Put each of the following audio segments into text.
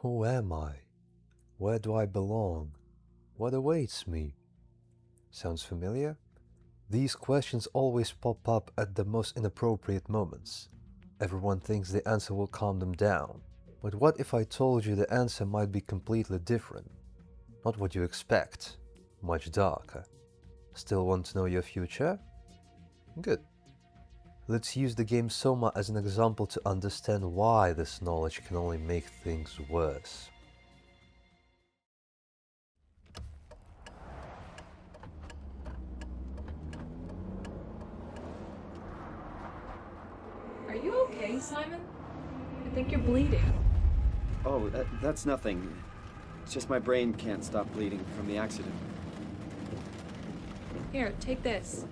Who am I? Where do I belong? What awaits me? Sounds familiar? These questions always pop up at the most inappropriate moments. Everyone thinks the answer will calm them down. But what if I told you the answer might be completely different? Not what you expect. Much darker. Still want to know your future? Good. Let's use the game SOMA as an example to understand why this knowledge can only make things worse. Are you okay, Simon? I think you're bleeding. Oh, that's nothing. It's just my brain can't stop bleeding from the accident. Here, take this.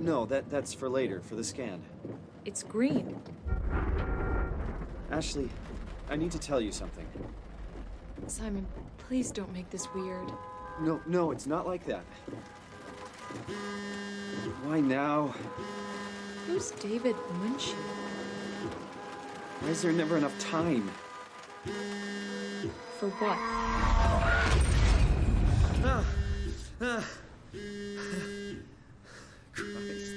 No, that's for later, for the scan. It's green. Ashley, I need to tell you something. Simon, please don't make this weird. No, it's not like that. Why now? Who's David Munchie? Why is there never enough time? For what? Christ.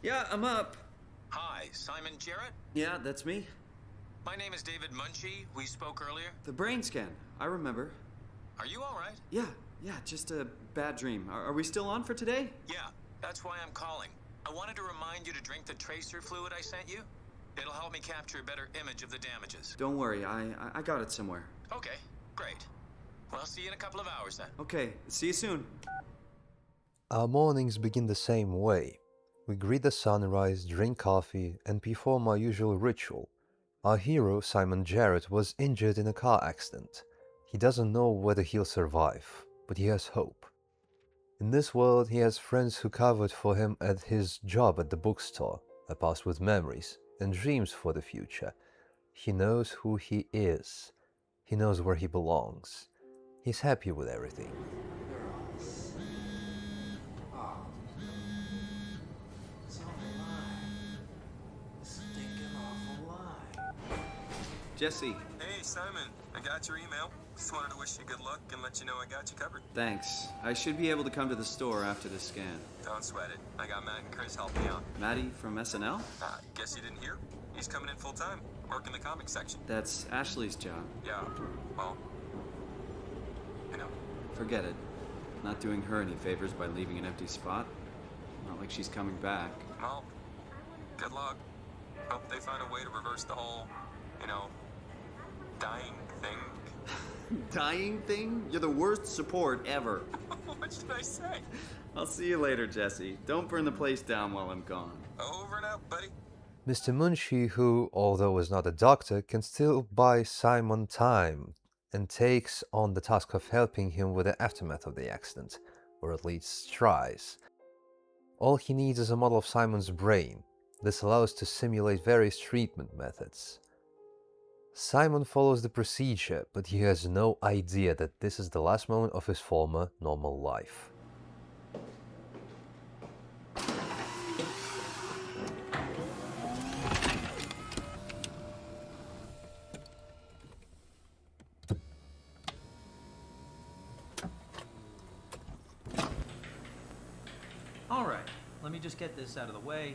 Yeah, I'm up. Hi, Simon Jarrett? Yeah, that's me. My name is David Munchie. We spoke earlier. The brain scan. I remember. Are you all right? Yeah, just a bad dream. Are we still on for today? Yeah, that's why I'm calling. I wanted to remind you to drink the tracer fluid I sent you. It'll help me capture a better image of the damages. Don't worry, I got it somewhere. Okay, great. Well, see you in a couple of hours then. Okay, see you soon. Our mornings begin the same way. We greet the sunrise, drink coffee, and perform our usual ritual. Our hero, Simon Jarrett, was injured in a car accident. He doesn't know whether he'll survive, but he has hope. In this world, he has friends who covered for him at his job at the bookstore, a past with memories and dreams for the future. He knows who he is. He knows where he belongs. He's happy with everything. Jesse, Hey, Simon. I got your email. Just wanted to wish you good luck and let you know I got you covered. thanks. I should be able to come to the store after the scan. Don't sweat it. I got Matt and Chris helping me out. Maddie from SNL? Guess you didn't hear? He's coming in full time, working the comics section. That's Ashley's job. Yeah, well, you know. Forget it. Not doing her any favors by leaving an empty spot. Not like she's coming back. Well, good luck. Hope they find a way to reverse the whole, dying thing. Dying thing? You're the worst support ever. What should I say? I'll see you later, Jesse. Don't burn the place down while I'm gone. Over and out, buddy. Mr. Munchie, who, although is not a doctor, can still buy Simon time and takes on the task of helping him with the aftermath of the accident, or at least tries. All he needs is a model of Simon's brain. This allows to simulate various treatment methods. Simon follows the procedure, but he has no idea that this is the last moment of his former normal life. All right, let me just get this out of the way.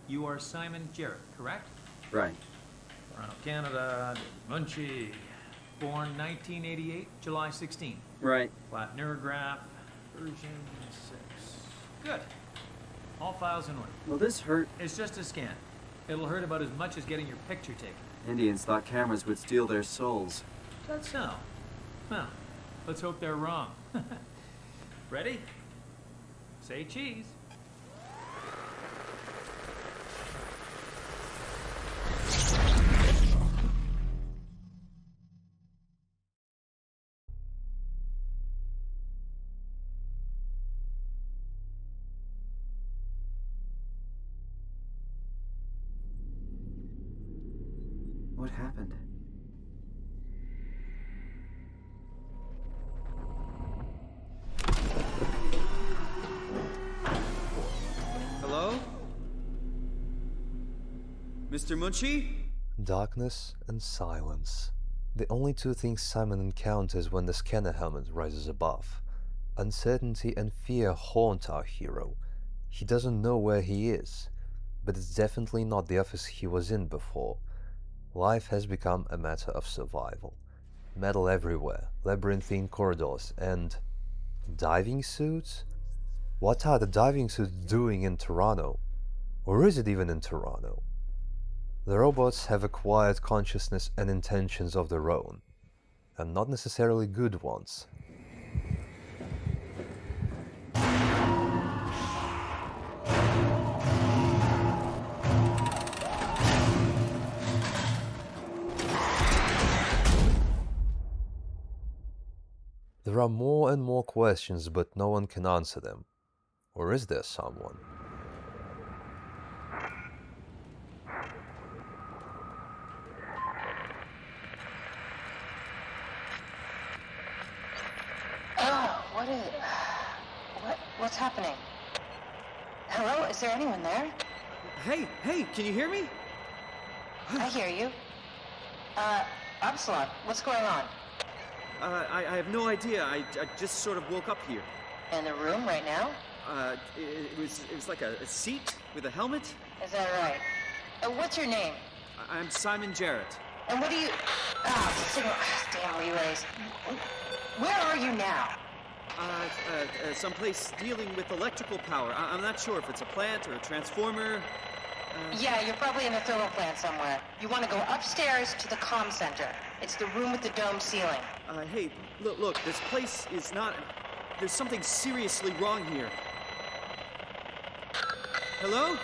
You are Simon Jarrett, correct? Right. Toronto, Canada, Munchie. Born 1988, July 16. Right. Flat neurograph, version 6. Good. All files in order. Well, this hurt. It's just a scan. It'll hurt about as much as getting your picture taken. Indians thought cameras would steal their souls. Is that so? Well, let's hope they're wrong. Ready? Say cheese. What happened? Hello? Mr. Munchie? Darkness and silence. The only two things Simon encounters when the scanner helmet rises above. Uncertainty and fear haunt our hero. He doesn't know where he is, but it's definitely not the office he was in before. Life has become a matter of survival. Metal everywhere, labyrinthine corridors, and diving suits? What are the diving suits doing in Toronto? Or is it even in Toronto? The robots have acquired consciousness and intentions of their own, and not necessarily good ones. There are more and more questions, but no one can answer them. Or is there someone? Oh, what is it? What's happening? Hello? Is there anyone there? Hey, can you hear me? I hear you. Upsilon, what's going on? I have no idea. I just sort of woke up here. In the room right now? It was like a seat with a helmet. Is that right? What's your name? I'm Simon Jarrett. And what do you... signal... Damn relays. Where are you now? Someplace dealing with electrical power. I'm not sure if it's a plant or a transformer. Yeah, you're probably in the thermal plant somewhere. You want to go upstairs to the comm center. It's the room with the dome ceiling. Hey, look, this place is not... There's something seriously wrong here. Hello?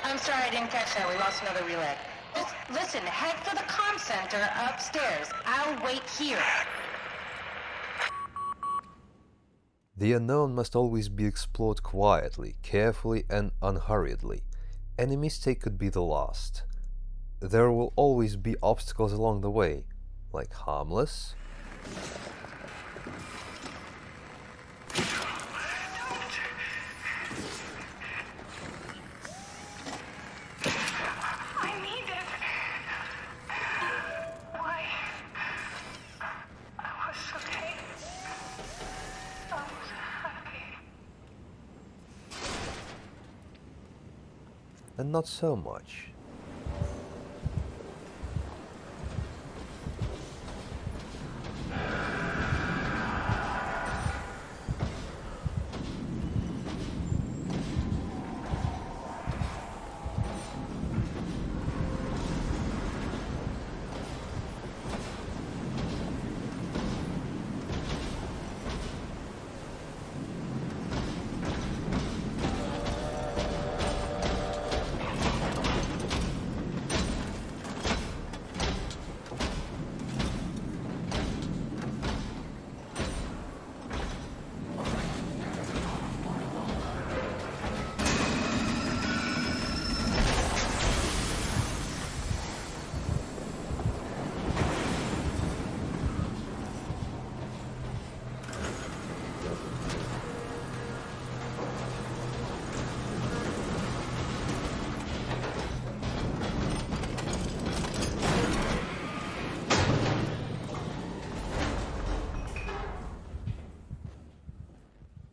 I'm sorry, I didn't catch that. We lost another relay. Just listen, head for the comm center upstairs. I'll wait here. The unknown must always be explored quietly, carefully, and unhurriedly. Any mistake could be the last. There will always be obstacles along the way, like harmless, I need it. Why? I was okay. I was happy. and not so much.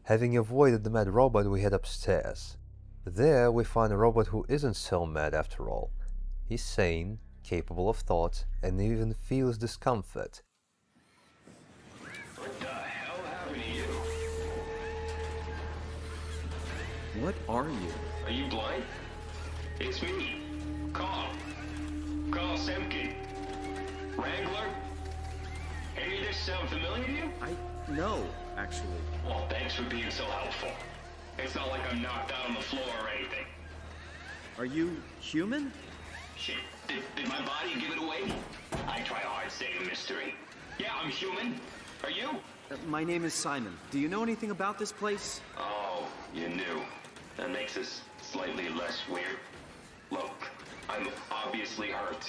Having avoided the mad robot, we head upstairs. There we find a robot who isn't so mad after all. He's sane, capable of thought, and even feels discomfort. What the hell happened to you? What are you? Are you blind? It's me. Carl Semkin. Wrangler? Any of this sound familiar to you? No, actually. Well, thanks for being so helpful. It's not like I'm knocked out on the floor or anything. Are you human? Shit, did my body give it away? I try hard to stay a mystery. Yeah, I'm human. Are you? My name is Simon. Do you know anything about this place? Oh, you knew. That makes this slightly less weird. Look, I'm obviously hurt.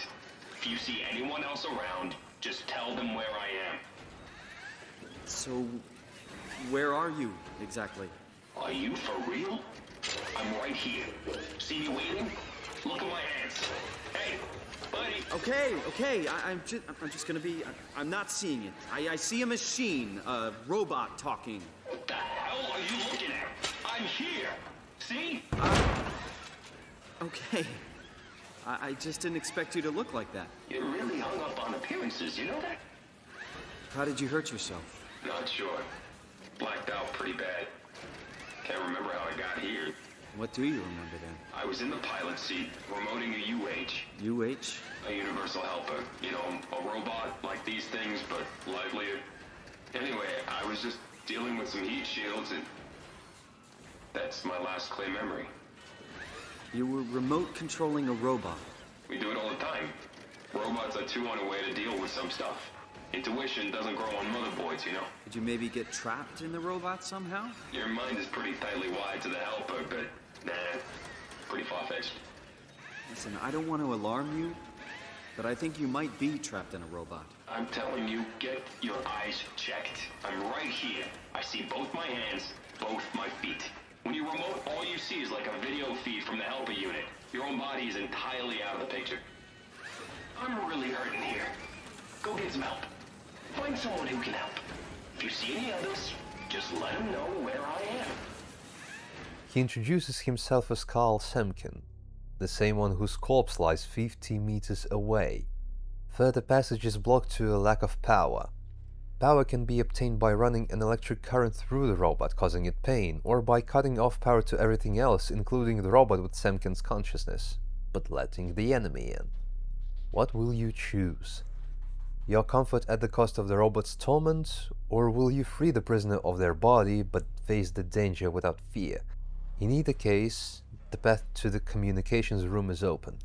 If you see anyone else around, just tell them where I am. So, where are you, exactly? Are you for real? I'm right here. See me waiting? Look at my hands. Hey, buddy. Okay, I'm just gonna be, I'm not seeing it. I see a machine, a robot talking. What the hell are you looking at? I'm here. See? Okay. I just didn't expect you to look like that. You're really hung up on appearances, you know that? How did you hurt yourself? Not sure. Blacked out pretty bad. Can't remember how I got here. What do you remember then? I was in the pilot seat, remoting a UH. UH? A universal helper. You know, a robot like these things, but livelier. Anyway, I was just dealing with some heat shields and... that's my last clear memory. You were remote controlling a robot. We do it all the time. Robots are too unaware to deal with some stuff. Intuition doesn't grow on motherboards, you know? Did you maybe get trapped in the robot somehow? Your mind is pretty tightly wired to the helper, but nah, pretty far-fetched. Listen, I don't want to alarm you, but I think you might be trapped in a robot. I'm telling you, get your eyes checked. I'm right here. I see both my hands, both my feet. When you remote, all you see is like a video feed from the helper unit. Your own body is entirely out of the picture. I'm really hurting here. Go get some help. Find someone who can help. If you see any others, just let them know where I am. He introduces himself as Carl Semkin, the same one whose corpse lies 50 meters away. Further passage is blocked due to a lack of power. Power can be obtained by running an electric current through the robot, causing it pain, or by cutting off power to everything else, including the robot with Semkin's consciousness, but letting the enemy in. What will you choose? Your comfort at the cost of the robot's torment, or will you free the prisoner of their body but face the danger without fear? In either case, the path to the communications room is open.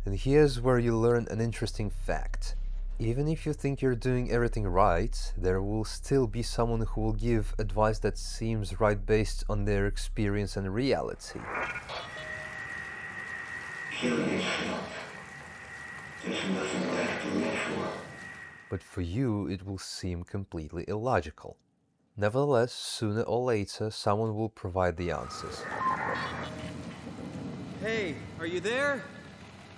And here's where you learn an interesting fact. Even if you think you're doing everything right, there will still be someone who will give advice that seems right based on their experience and reality. But for you, it will seem completely illogical. Nevertheless, sooner or later, someone will provide the answers. Hey, are you there?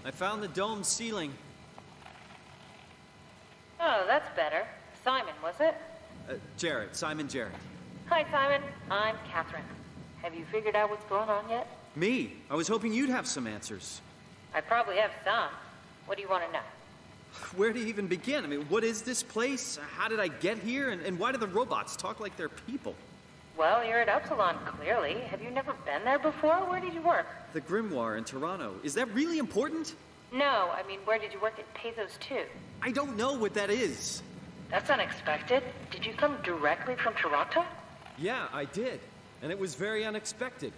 I found the dome ceiling. Oh, that's better. Simon, was it? Jarrett, Simon Jarrett. Hi, Simon. I'm Catherine. Have you figured out what's going on yet? Me? I was hoping you'd have some answers. I probably have some. What do you want to know? Where to even begin? I mean, what is this place? How did I get here? And why do the robots talk like they're people? Well, you're at Epsilon, clearly. Have you never been there before? Where did you work? The Grimoire in Toronto. Is that really important? No, I mean, where did you work at Pezos 2? I don't know what that is. That's unexpected. Did you come directly from Toronto? Yeah, I did. And it was very unexpected.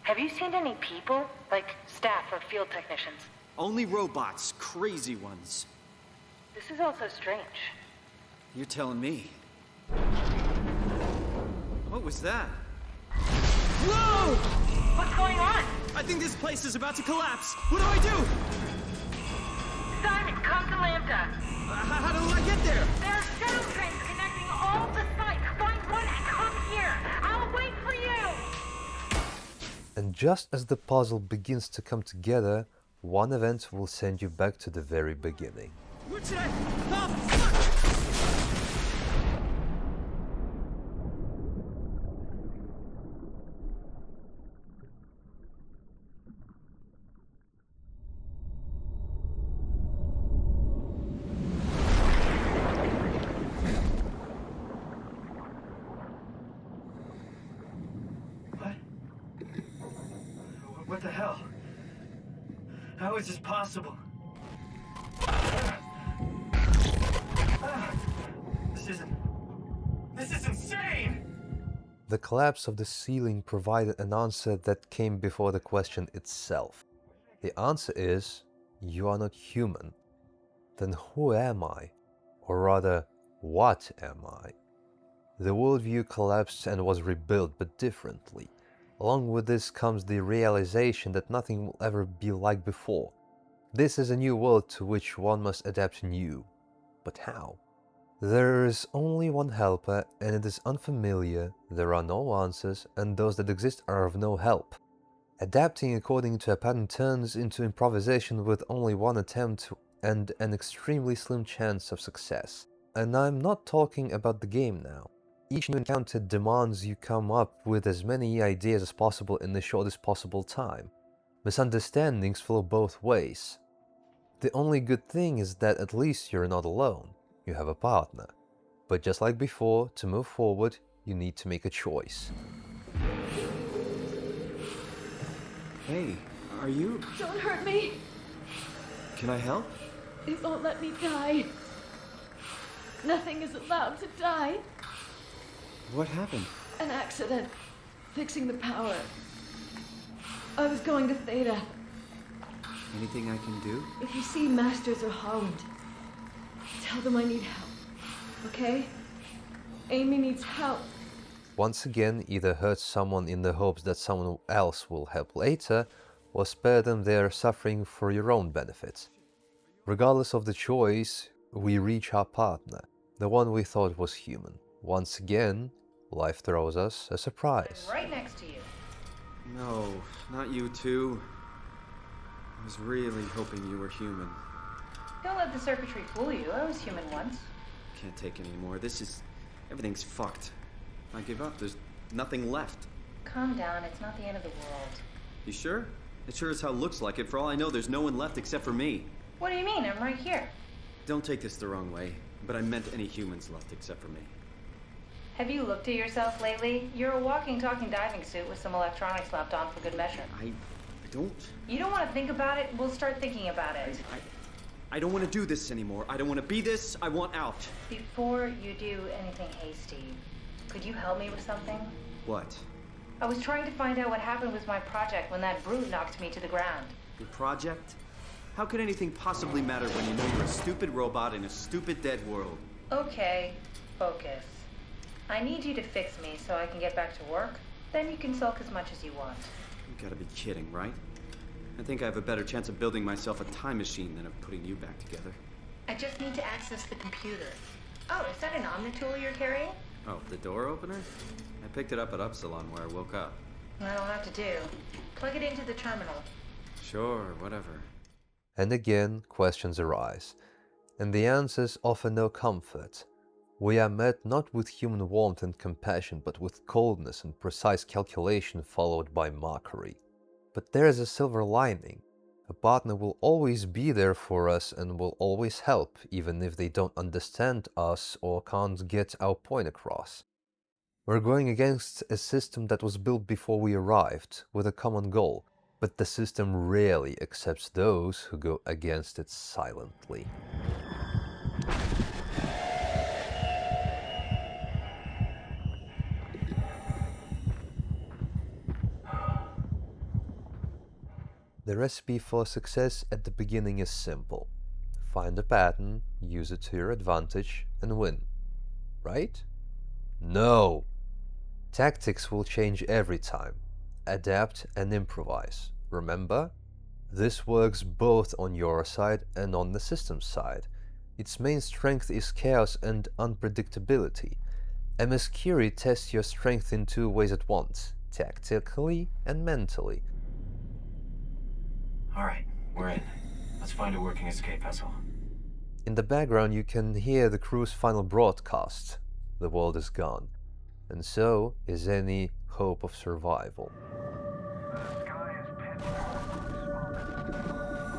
Have you seen any people? Like staff or field technicians? Only robots, crazy ones. This is also strange. You're telling me. What was that? Whoa! What's going on? I think this place is about to collapse. What do I do? Simon, come to Lambda. How do I get there? There are shuttle trains connecting all the sites. Find one and come here. I'll wait for you. And just as the puzzle begins to come together, one event will send you back to the very beginning. Where should I? Oh, fuck! What the hell? How is this possible? This is insane! The collapse of the ceiling provided an answer that came before the question itself. The answer is, you are not human. Then who am I? Or rather, what am I? The worldview collapsed and was rebuilt, but differently. Along with this comes the realization that nothing will ever be like before. This is a new world to which one must adapt new. But how? There is only one helper, and it is unfamiliar, there are no answers, and those that exist are of no help. Adapting according to a pattern turns into improvisation with only one attempt and an extremely slim chance of success. And I'm not talking about the game now. Each new encounter demands you come up with as many ideas as possible in the shortest possible time. Misunderstandings flow both ways. The only good thing is that at least you're not alone. You have a partner. But just like before, to move forward, you need to make a choice. Hey, are you... Don't hurt me. Can I help? It won't let me die. Nothing is allowed to die. What happened? An accident. Fixing the power. I was going to Theta. Anything I can do? If you see Masters or Holland, tell them I need help. Okay? Amy needs help. Once again, either hurt someone in the hopes that someone else will help later, or spare them their suffering for your own benefit. Regardless of the choice, we reach our partner, the one we thought was human. Once again, life throws us a surprise. Right next to you. No, not you two. I was really hoping you were human. Don't let the circuitry fool you. I was human once. Can't take it anymore. Everything's fucked. I give up. There's nothing left. Calm down. It's not the end of the world. You sure? It sure as hell looks like it. For all I know, there's no one left except for me. What do you mean? I'm right here. Don't take this the wrong way, but I meant any humans left except for me. Have you looked at yourself lately? You're a walking, talking diving suit with some electronics slapped on for good measure. I don't... You don't want to think about it? We'll start thinking about it. I don't want to do this anymore. I don't want to be this. I want out. Before you do anything hasty, could you help me with something? What? I was trying to find out what happened with my project when that brute knocked me to the ground. Your project? How could anything possibly matter when you know you're a stupid robot in a stupid dead world? Okay, focus. I need you to fix me so I can get back to work. Then you can sulk as much as you want. You gotta be kidding, right? I think I have a better chance of building myself a time machine than of putting you back together. I just need to access the computer. Oh, is that an Omnitool you're carrying? Oh, the door opener? I picked it up at Upsilon where I woke up. That'll have to do. Plug it into the terminal. Sure, whatever. And again, questions arise, and the answers offer no comfort. We are met not with human warmth and compassion, but with coldness and precise calculation followed by mockery. But there is a silver lining. A partner will always be there for us and will always help, even if they don't understand us or can't get our point across. We're going against a system that was built before we arrived, with a common goal, but the system rarely accepts those who go against it silently. The recipe for success at the beginning is simple. Find a pattern, use it to your advantage, and win. Right? No! Tactics will change every time. Adapt and improvise. Remember? This works both on your side and on the system's side. Its main strength is chaos and unpredictability. MS Curie tests your strength in two ways at once, tactically and mentally. Alright, we're in. Let's find a working escape vessel. In the background you can hear the crew's final broadcast. The world is gone, and so is any hope of survival. The sky is pitch dark with smoke.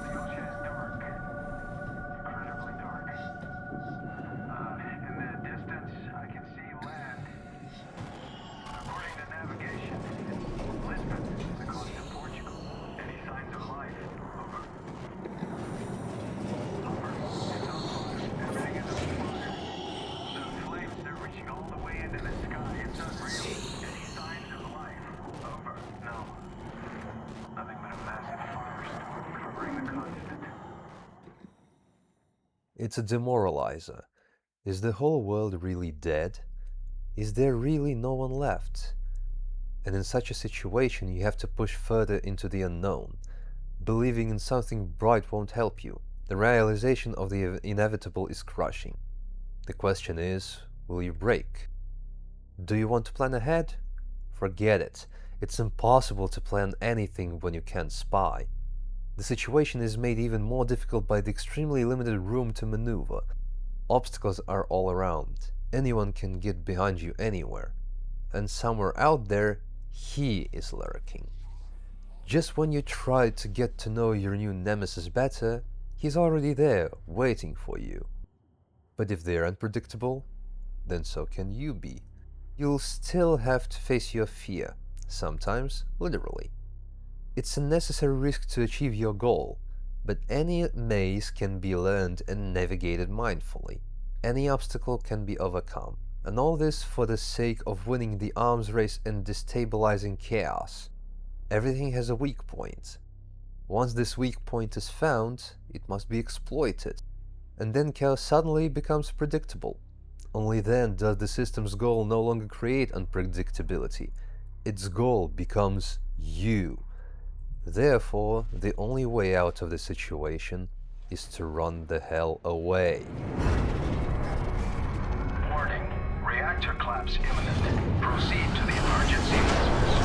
The ocean is dark. Incredibly dark. In the distance, I can see land. According to navigation, Lisbon is the coast of Portugal. Any signs of life? Over. Over. It's on fire. Everything is on fire. The flames, they're reaching all the way into the sky. It's unreal. Any signs of life? Over. No. Nothing but a massive firestorm covering the continent. It's a demoralizer. Is the whole world really dead? Is there really no one left? And in such a situation you have to push further into the unknown. Believing in something bright won't help you. The realization of the inevitable is crushing. The question is, will you break? Do you want to plan ahead? Forget it. It's impossible to plan anything when you can't spy. The situation is made even more difficult by the extremely limited room to maneuver. Obstacles are all around. Anyone can get behind you anywhere. And somewhere out there, he is lurking. Just when you try to get to know your new nemesis better, he's already there, waiting for you. But if they're unpredictable, then so can you be. You'll still have to face your fear, sometimes literally. It's a necessary risk to achieve your goal, but any maze can be learned and navigated mindfully. Any obstacle can be overcome, and all this for the sake of winning the arms race and destabilizing chaos. Everything has a weak point. Once this weak point is found, it must be exploited, and then chaos suddenly becomes predictable. Only then does the system's goal no longer create unpredictability. Its goal becomes you. Therefore, the only way out of the situation is to run the hell away. Warning. Reactor collapse imminent. Proceed to the emergency vessels.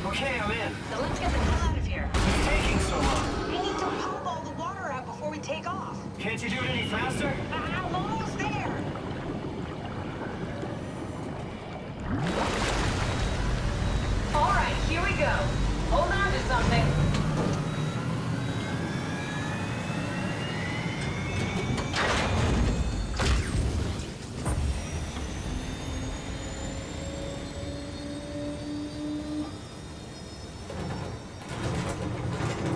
Okay, I'm in. So let's get the hell out of here. It's taking so long. We need to pump all the water out before we take off. Can't you do it any faster? I'm almost there. All right, here we go. Hold on to something.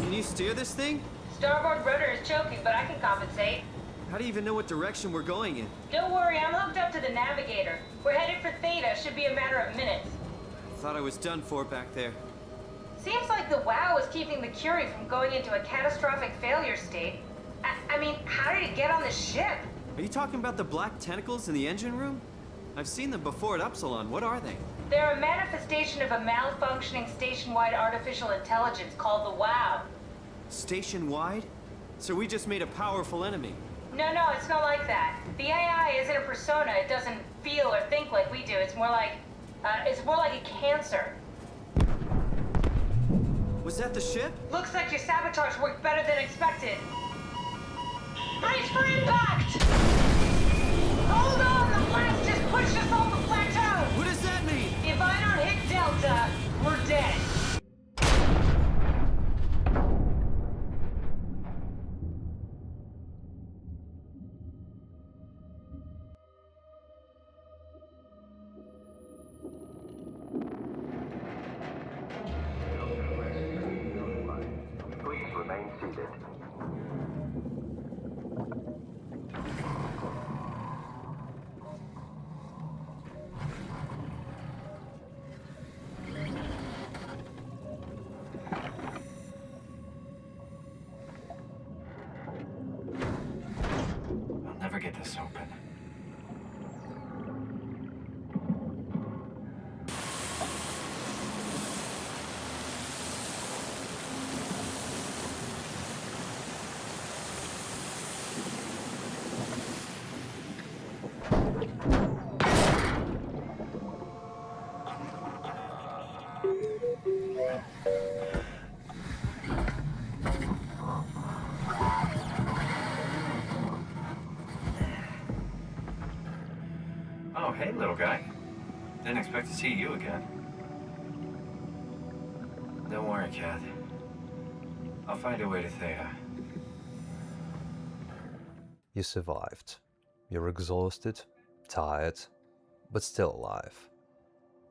Can you steer this thing? Starboard rudder is choking, but I can compensate. How do you even know what direction we're going in? Don't worry, I'm hooked up to the navigator. We're headed for Theta. Should be a matter of minutes. I thought I was done for back there. Seems like the WOW is keeping the Curie from going into a catastrophic failure state. I mean, how did it get on the ship? Are you talking about the black tentacles in the engine room? I've seen them before at Upsilon. What are they? They're a manifestation of a malfunctioning station-wide artificial intelligence called the WOW. Station-wide? So we just made a powerful enemy. No, it's not like that. The AI isn't a persona. It doesn't feel or think like we do. It's more like a cancer. Was that the ship? Looks like your sabotage worked better than expected. Brace for impact! Hold on, the blast just pushed us off the plateau! What does that mean? If I don't hit Delta, we're dead. Please remain seated. I'll never get this open. Oh, hey, little guy. Didn't expect to see you again. Don't worry, Kath. I'll find a way to Theta. You survived. You're exhausted, tired, but still alive.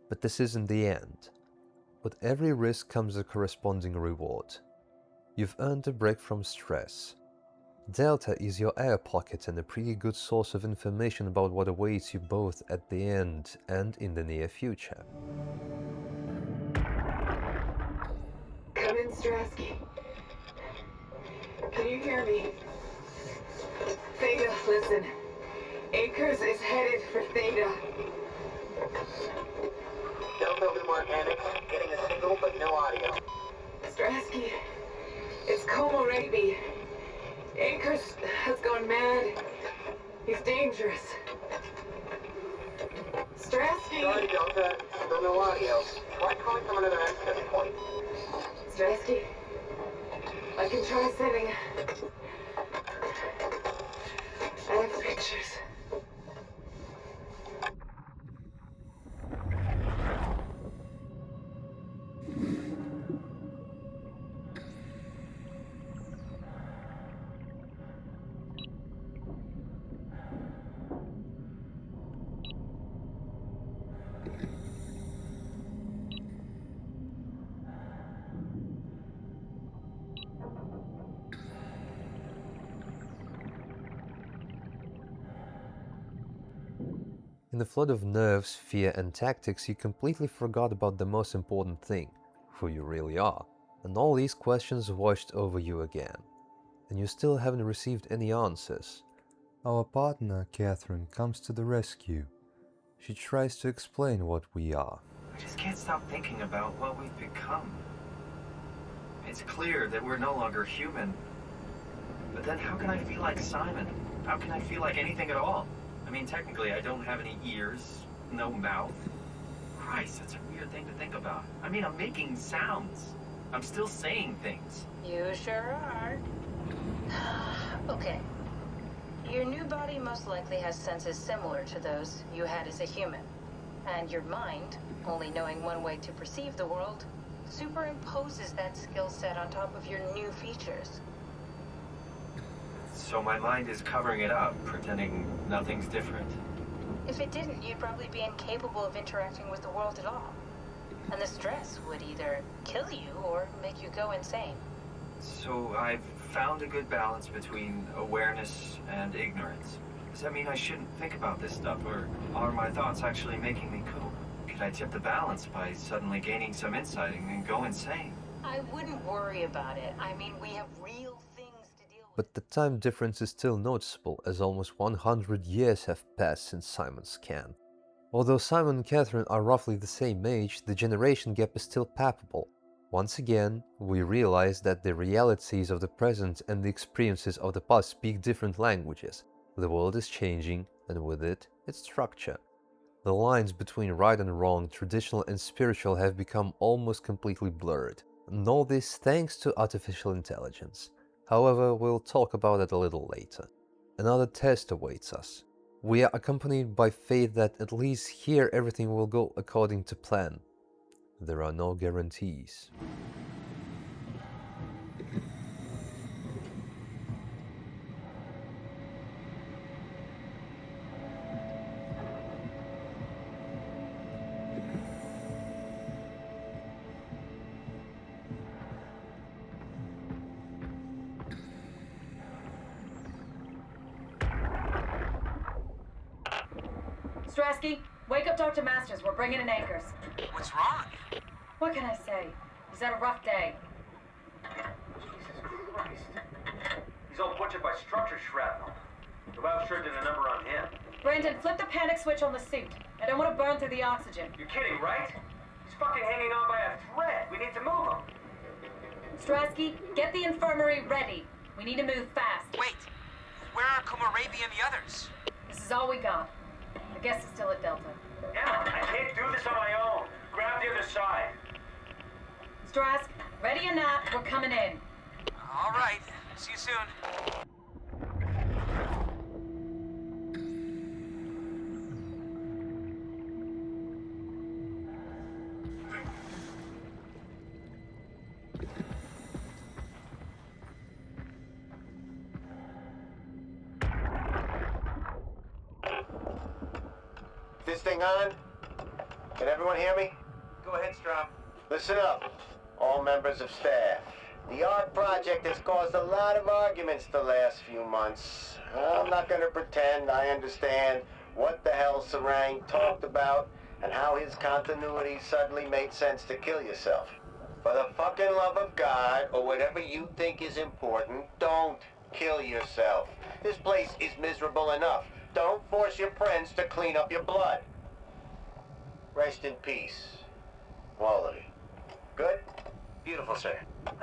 But this isn't the end. With every risk comes a corresponding reward. You've earned a break from stress. Delta is your air pocket and a pretty good source of information about what awaits you both at the end and in the near future. Stratsky. Can you hear me? Theta, listen. Akers is headed for Theta. Don't build any more panic. Getting a signal, but no audio. Stratsky, it's Komorebi. Akers has gone mad. He's dangerous. Stratsky! Sorry, Delta. Still no audio. Try calling from another access point. Stratsky, I can try sending. I have pictures. In the flood of nerves, fear and tactics, you completely forgot about the most important thing, who you really are, and all these questions washed over you again. And you still haven't received any answers. Our partner, Catherine, comes to the rescue. She tries to explain what we are. I just can't stop thinking about what we've become. It's clear that we're no longer human. But then how can I feel like Simon? How can I feel like anything at all? I mean, technically, I don't have any ears, no mouth. Christ, that's a weird thing to think about. I mean, I'm making sounds. I'm still saying things. You sure are. Okay. Your new body most likely has senses similar to those you had as a human. And your mind, only knowing one way to perceive the world, superimposes that skill set on top of your new features. So my mind is covering it up, pretending nothing's different. If it didn't, you'd probably be incapable of interacting with the world at all. And the stress would either kill you or make you go insane. So I've found a good balance between awareness and ignorance. Does that mean I shouldn't think about this stuff, or are my thoughts actually making me cope? Could I tip the balance by suddenly gaining some insight and go insane? I wouldn't worry about it. I mean, we have real things to deal with. But the time difference is still noticeable, as almost 100 years have passed since Simon's scan. Although Simon and Catherine are roughly the same age, the generation gap is still palpable. Once again, we realize that the realities of the present and the experiences of the past speak different languages. The world is changing, and with it, its structure. The lines between right and wrong, traditional and spiritual, have become almost completely blurred. And all this thanks to artificial intelligence. However, we'll talk about that a little later. Another test awaits us. We are accompanied by faith that at least here everything will go according to plan. There are no guarantees. Strasky, wake up Dr. Masters. We're bringing in Akers. What's wrong? What can I say? He's had a rough day. Jesus Christ. He's all butchered by structure shrapnel. The lab sure did a number on him. Brandon, flip the panic switch on the suit. I don't want to burn through the oxygen. You're kidding, right? He's fucking hanging on by a thread. We need to move him. Strasky, get the infirmary ready. We need to move fast. Wait, where are Komorebi and the others? This is all we got. I guess it's still at Delta. Emma, I can't do this on my own. Grab the other side. Strask, ready or not, we're coming in. All right, see you soon. This thing on? Can everyone hear me? Go ahead, Strom. Listen up, all members of staff. The art project has caused a lot of arguments the last few months. I'm not going to pretend I understand what the hell Sarang talked about and how his continuity suddenly made sense to kill yourself. For the fucking love of God, or whatever you think is important, don't kill yourself. This place is miserable enough. Don't force your friends to clean up your blood. Rest in peace. All of you. Good? Beautiful, sir.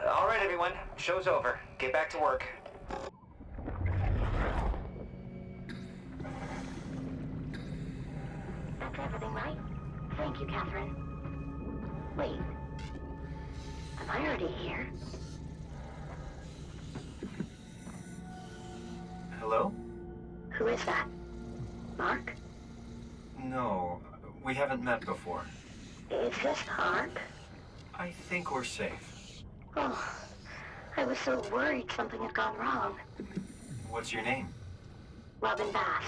All right, everyone. Show's over. Get back to work. That's everything, right? Thank you, Catherine. Wait. Am I already here? Hello? Who is that? Mark? No, we haven't met before. Is this Mark? I think we're safe. Oh, I was so worried something had gone wrong. What's your name? Robin Bass.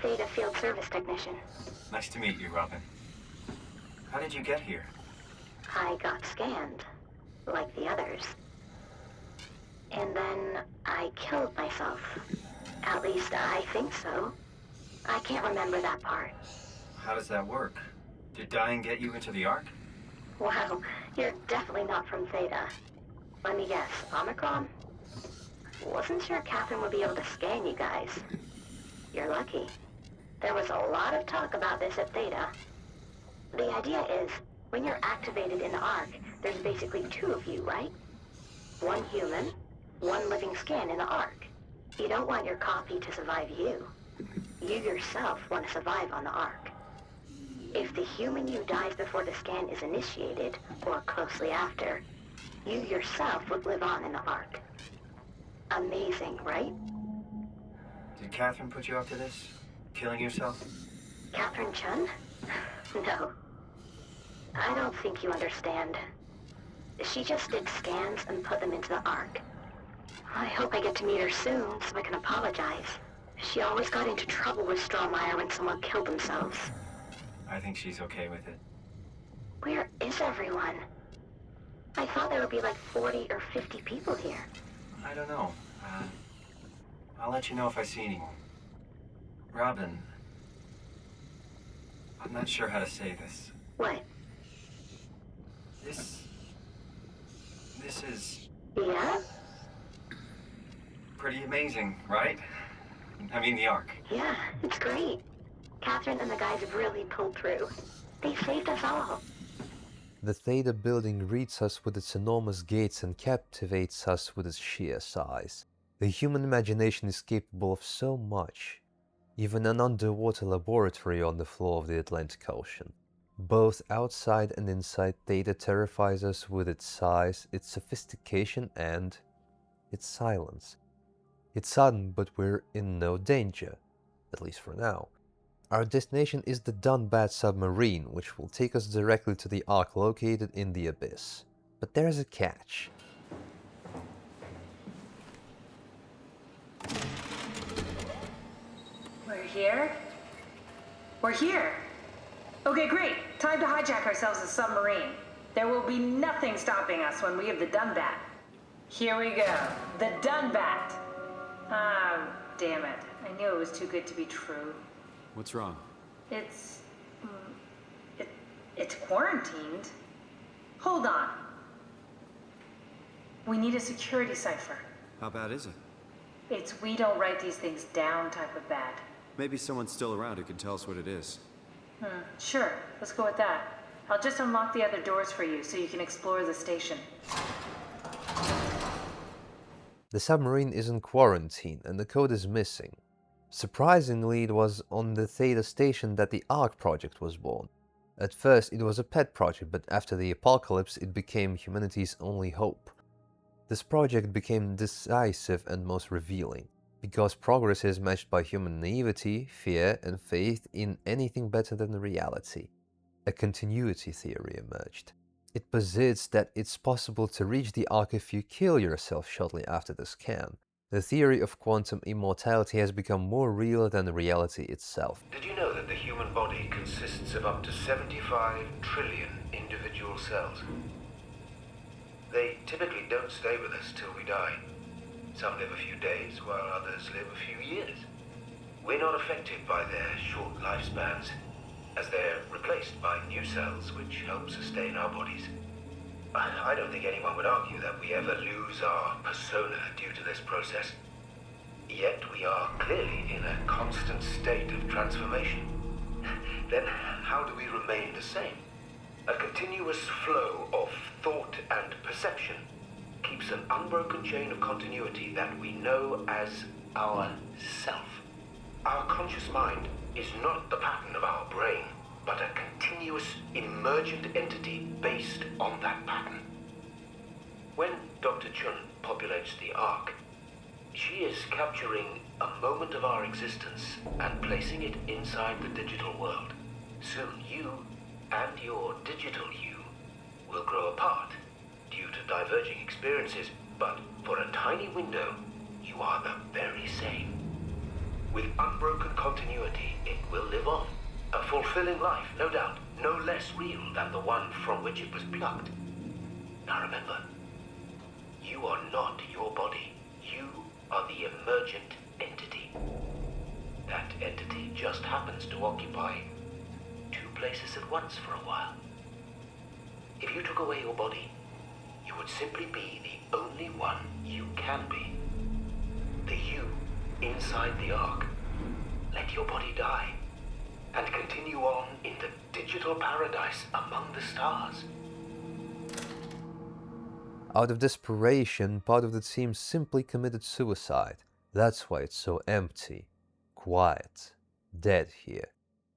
Theta Field Service Technician. Nice to meet you, Robin. How did you get here? I got scanned, like the others. And then I killed myself. At least I think so. I can't remember that part. How does that work? Did dying get you into the Ark? Wow, you're definitely not from Theta. Let me guess, Omicron? Wasn't sure Catherine would be able to scan you guys. You're lucky. There was a lot of talk about this at Theta. The idea is, when you're activated in the Ark, there's basically two of you, right? One human, one living scan in the Ark. You don't want your copy to survive you. You yourself want to survive on the Ark. If the human you dies before the scan is initiated, or closely after, you yourself would live on in the Ark. Amazing, right? Did Catherine put you up to this? Killing yourself? Catherine Chun? No. I don't think you understand. She just did scans and put them into the Ark. I hope I get to meet her soon so I can apologize. She always got into trouble with Strohmeyer when someone killed themselves. I think she's okay with it. Where is everyone? I thought there would be like 40 or 50 people here. I don't know. I'll let you know if I see anyone. Robin, I'm not sure how to say this. What? This is Yeah? pretty amazing, right? I mean, the Ark. Yeah, it's great. Catherine and the guys have really pulled through. They saved us all. The Theta building greets us with its enormous gates and captivates us with its sheer size. The human imagination is capable of so much, even an underwater laboratory on the floor of the Atlantic Ocean. Both outside and inside, Theta terrifies us with its size, its sophistication, and its silence. It's sudden, but we're in no danger, at least for now. Our destination is the Dunbat submarine, which will take us directly to the Ark located in the Abyss. But there's a catch. We're here? We're here! Okay, great. Time to hijack ourselves a submarine. There will be nothing stopping us when we have the Dunbat. Here we go. The Dunbat! Ah, damn it. I knew it was too good to be true. What's wrong? It's quarantined. Hold on. We need a security cipher. How bad is it? It's we don't write these things down type of bad. Maybe someone's still around who can tell us what it is. Sure, let's go with that. I'll just unlock the other doors for you so you can explore the station. The submarine is in quarantine and the code is missing. Surprisingly, it was on the Theta station that the Ark project was born. At first it was a pet project, but after the apocalypse it became humanity's only hope. This project became decisive and most revealing, because progress is matched by human naivety, fear, and faith in anything better than reality. A continuity theory emerged. It posits that it's possible to reach the Ark if you kill yourself shortly after the scan. The theory of quantum immortality has become more real than reality itself. Did you know that the human body consists of up to 75 trillion individual cells? They typically don't stay with us till we die. Some live a few days, while others live a few years. We're not affected by their short lifespans, as they're replaced by new cells which help sustain our bodies. I don't think anyone would argue that we ever lose our persona due to this process. Yet we are clearly in a constant state of transformation. Then how do we remain the same? A continuous flow of thought and perception keeps an unbroken chain of continuity that we know as our self. Our conscious mind is not the pattern of our brain, but a continuous emergent entity based on that pattern. When Dr. Chun populates the Ark, she is capturing a moment of our existence and placing it inside the digital world. Soon you and your digital you will grow apart due to diverging experiences, but for a tiny window, you are the very same. With unbroken continuity, it will live on. A fulfilling life, no doubt, no less real than the one from which it was plucked. Now remember, you are not your body. You are the emergent entity. That entity just happens to occupy two places at once for a while. If you took away your body, you would simply be the only one you can be. The you inside the Ark. Let your body die and continue on in the digital paradise among the stars. Out of desperation, part of the team simply committed suicide. That's why it's so empty, quiet, dead here.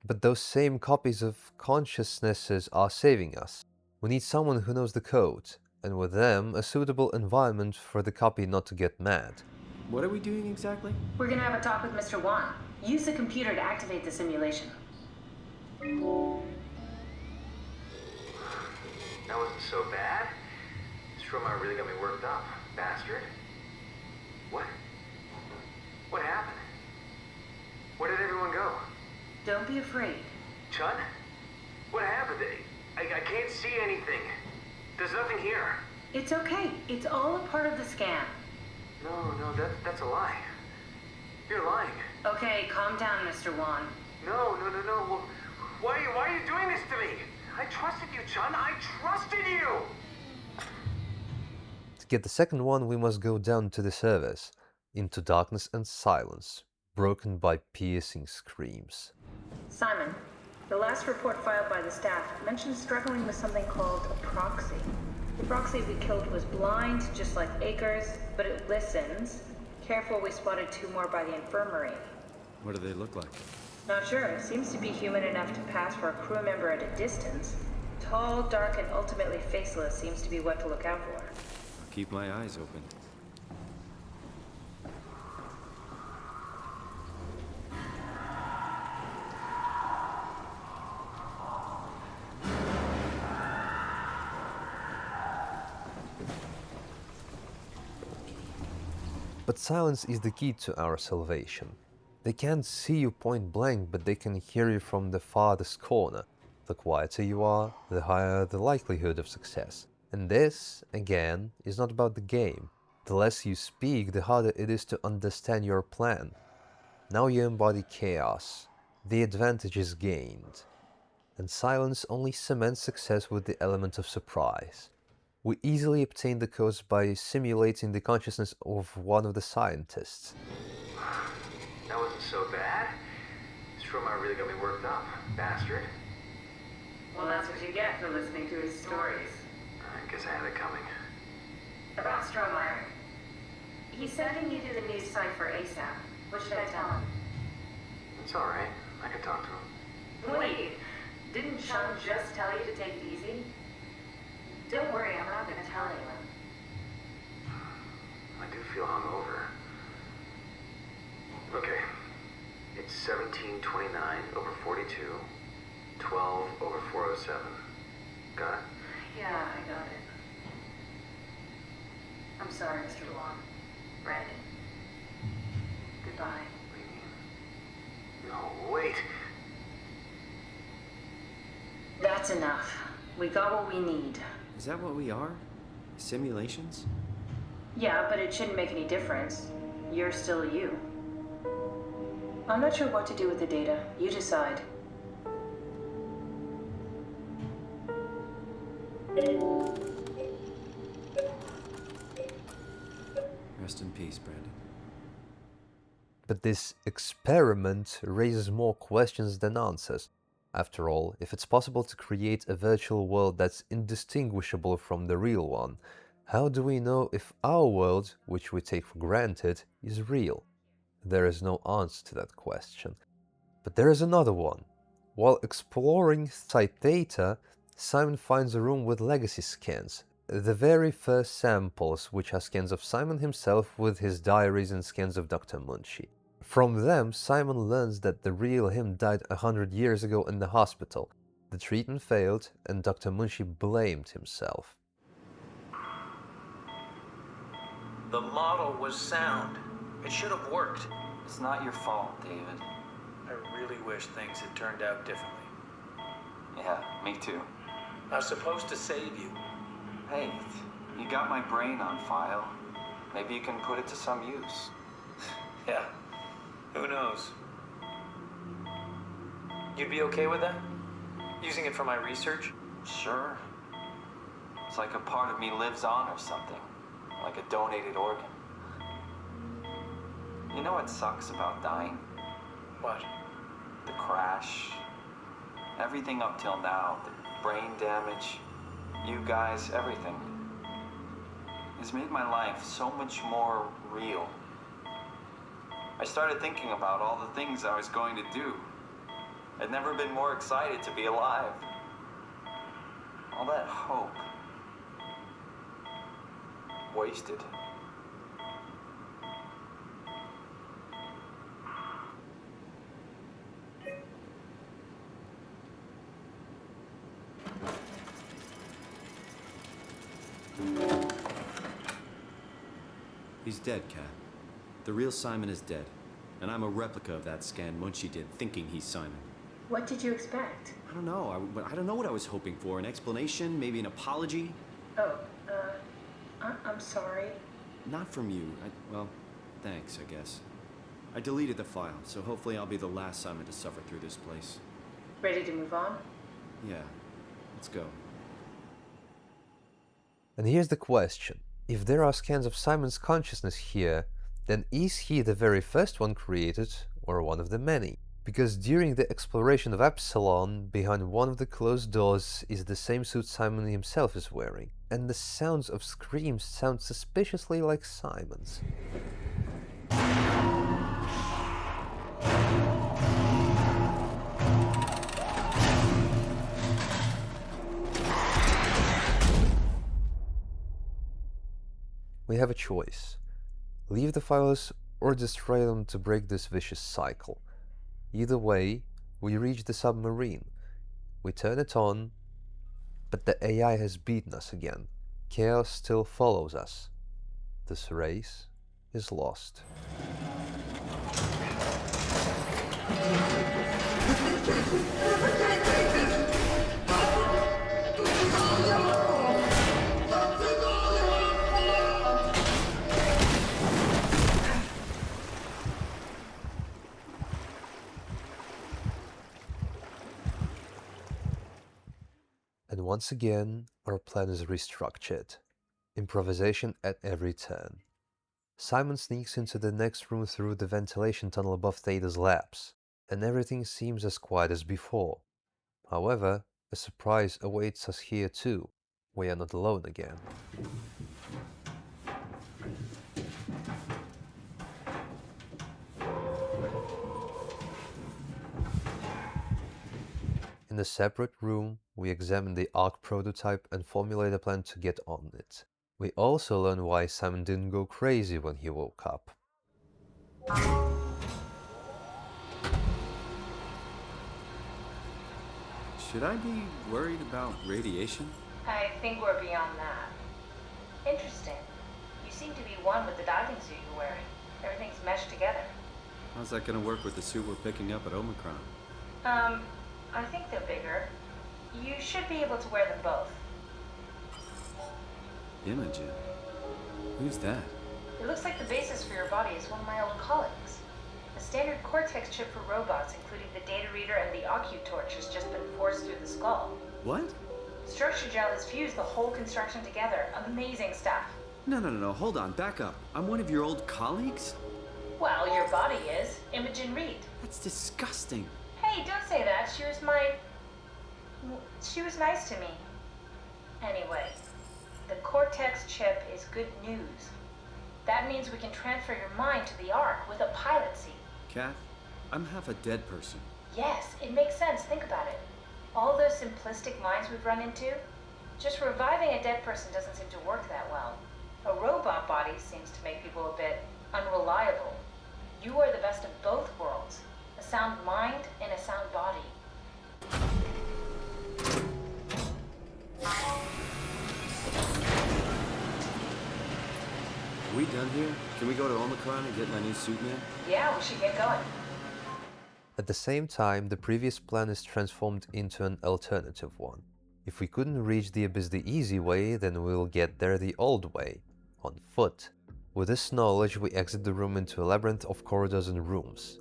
But those same copies of consciousnesses are saving us. We need someone who knows the code, and with them, a suitable environment for the copy not to get mad. What are we doing exactly? We're gonna have a talk with Mr. Wan. Use the computer to activate the simulation. That wasn't so bad. SOMA really got me worked up, bastard. What? What happened? Where did everyone go? Don't be afraid. Chun? What happened? I can't see anything. There's nothing here. It's okay. It's all a part of the scam. No, that's a lie. You're lying. Okay, calm down, Mr. Wan. No. Well, why are you doing this to me? I trusted you, Chun. I trusted you! To get the second one, we must go down to the surface, into darkness and silence, broken by piercing screams. Simon, the last report filed by the staff mentioned struggling with something called a proxy. The proxy we killed was blind, just like Akers, but it listens. Careful, we spotted two more by the infirmary. What do they look like? Not sure. Seems to be human enough to pass for a crew member at a distance. Tall, dark, and ultimately faceless seems to be what to look out for. I'll keep my eyes open. But silence is the key to our salvation. They can't see you point blank, but they can hear you from the farthest corner. The quieter you are, the higher the likelihood of success. And this, again, is not about the game. The less you speak, the harder it is to understand your plan. Now you embody chaos. The advantage is gained. And silence only cements success with the element of surprise. We easily obtain the codes by simulating the consciousness of one of the scientists. That wasn't so bad. SOMA really got me worked up, bastard. Well, that's what you get for listening to his stories. I guess I had it coming. About Strohmeyer. He's sending you to the news site for ASAP. What should I tell him? It's alright. I can talk to him. Wait, didn't Chun just tell you to take it easy? Don't worry, I'm not gonna tell anyone. I do feel hungover. Okay. It's 1729 over 42, 12 over 407. Got it? Yeah, I got it. I'm sorry, Mr. Long. Brandon. Goodbye. No, wait. That's enough. We got what we need. Is that what we are? Simulations? Yeah, but it shouldn't make any difference. You're still you. I'm not sure what to do with the data. You decide. Rest in peace, Brandon. But this experiment raises more questions than answers. After all, if it's possible to create a virtual world that's indistinguishable from the real one, how do we know if our world, which we take for granted, is real? There is no answer to that question. But there is another one. While exploring site data, Simon finds a room with legacy scans, the very first samples, which are scans of Simon himself with his diaries and scans of Dr. Munshi. From them, Simon learns that the real him died 100 years ago in the hospital. The treatment failed, and Dr. Munshi blamed himself. The model was sound. It should have worked. It's not your fault, David. I really wish things had turned out differently. Yeah, me too. I was supposed to save you. Hey, you got my brain on file. Maybe you can put it to some use. Yeah, who knows? You'd be okay with that? Using it for my research? Sure. It's like a part of me lives on or something. Like a donated organ. You know what sucks about dying? What? The crash. Everything up till now. The brain damage. You guys, everything. It's made my life so much more real. I started thinking about all the things I was going to do. I'd never been more excited to be alive. All that hope. Wasted. He's dead, Kat. The real Simon is dead. And I'm a replica of that scan Munshi did, thinking he's Simon. What did you expect? I don't know. I don't know what I was hoping for. An explanation? Maybe an apology? Oh, I'm sorry. Not from you. Well, thanks, I guess. I deleted the file, so hopefully I'll be the last Simon to suffer through this place. Ready to move on? Yeah. Let's go. And here's the question. If there are scans of Simon's consciousness here, then is he the very first one created, or one of the many? Because during the exploration of Epsilon, behind one of the closed doors is the same suit Simon himself is wearing, and the sounds of screams sound suspiciously like Simon's. We have a choice. Leave the files or destroy them to break this vicious cycle. Either way, we reach the submarine. We turn it on, but the AI has beaten us again. Chaos still follows us. This race is lost. And once again, our plan is restructured. Improvisation at every turn. Simon sneaks into the next room through the ventilation tunnel above Theta's labs, and everything seems as quiet as before. However, a surprise awaits us here too. We are not alone again. In a separate room, we examine the Ark prototype and formulate a plan to get on it. We also learn why Simon didn't go crazy when he woke up. Should I be worried about radiation? I think we're beyond that. Interesting. You seem to be one with the diving suit you're wearing. Everything's meshed together. How's that gonna work with the suit we're picking up at Omicron? I think they're bigger. You should be able to wear them both. Imogen? Who's that? It looks like the basis for your body is one of my old colleagues. A standard Cortex chip for robots, including the data reader and the OcuTorch, has just been forced through the skull. What? Structure gel has fused the whole construction together. Amazing stuff. No, hold on, back up. I'm one of your old colleagues? Well, your body is. Imogen Reed. That's disgusting. Hey, don't say that. She was nice to me. Anyway, the Cortex chip is good news. That means we can transfer your mind to the Ark with a pilot seat. Kath, I'm half a dead person. Yes, it makes sense. Think about it. All those simplistic minds we've run into, just reviving a dead person doesn't seem to work that well. A robot body seems to make people a bit unreliable. You are the best of both worlds. A sound mind and a sound body. Are we done here? Can we go to Omicron and get my new suit man? Yeah, we should get going. At the same time, the previous plan is transformed into an alternative one. If we couldn't reach the abyss the easy way, then we'll get there the old way, on foot. With this knowledge, we exit the room into a labyrinth of corridors and rooms.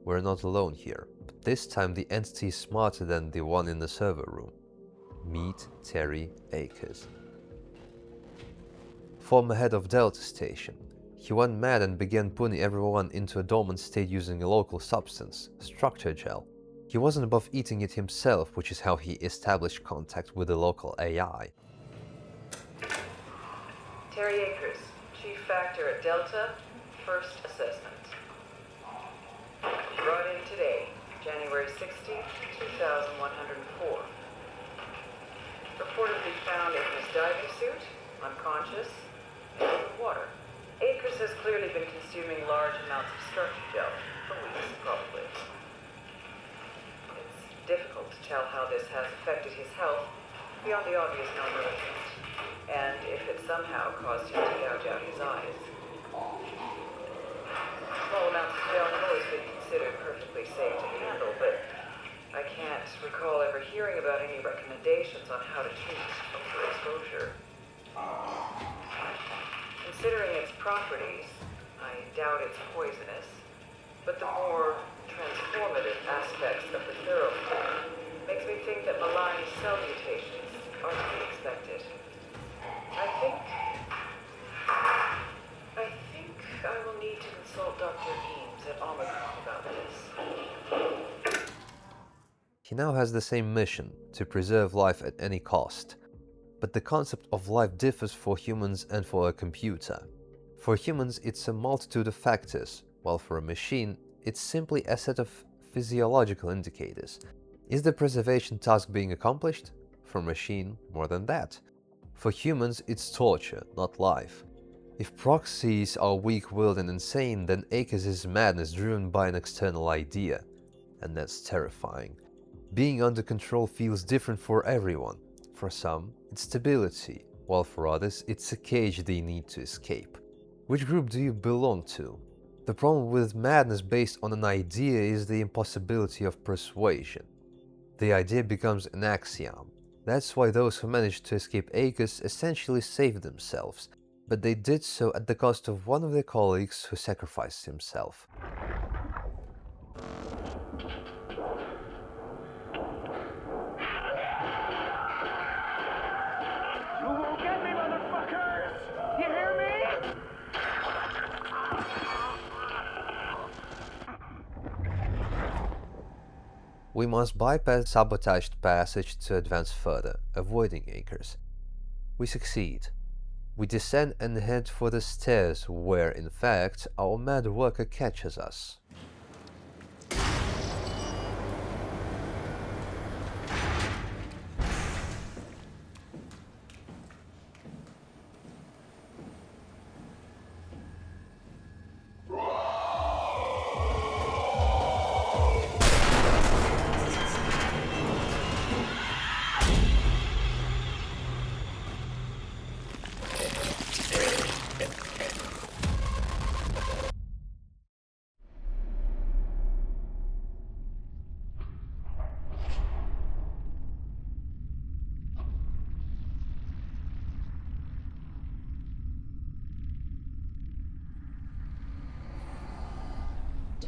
We're not alone here, but this time the entity is smarter than the one in the server room. Meet Terry Akers. Former head of Delta Station, he went mad and began putting everyone into a dormant state using a local substance, structure gel. He wasn't above eating it himself, which is how he established contact with the local AI. Terry Akers, Chief Factor at Delta, First Assessment. Brought in today, January 16th, 2104. Reportedly found in his diving suit, unconscious, and in the water. Akers has clearly been consuming large amounts of structure gel, for weeks probably. It's difficult to tell how this has affected his health, beyond the obvious malnourishment, and if it somehow caused him to gouge out his eyes. Small amounts of gel have always been considered perfectly safe to handle, but I can't recall ever hearing about any recommendations on how to treat overexposure. Considering its properties, I doubt it's poisonous, but the more transformative aspects of the theroplasm makes me think that malign cell mutations are to be expected. I think I will need to consult Dr. Eames at Omicron about this. He now has the same mission, to preserve life at any cost. But the concept of life differs for humans and for a computer. For humans, it's a multitude of factors, while for a machine, it's simply a set of physiological indicators. Is the preservation task being accomplished? For a machine, more than that. For humans, it's torture, not life. If proxies are weak-willed and insane, then Akers' madness driven by an external idea. And that's terrifying. Being under control feels different for everyone. For some, it's stability, while for others, it's a cage they need to escape. Which group do you belong to? The problem with madness based on an idea is the impossibility of persuasion. The idea becomes an axiom. That's why those who managed to escape Akers essentially saved themselves, but they did so at the cost of one of their colleagues who sacrificed himself. You won't get me, motherfuckers! You hear me? We must bypass sabotaged passage to advance further, avoiding Akers. We succeed. We descend and head for the stairs where, in fact, our mad worker catches us.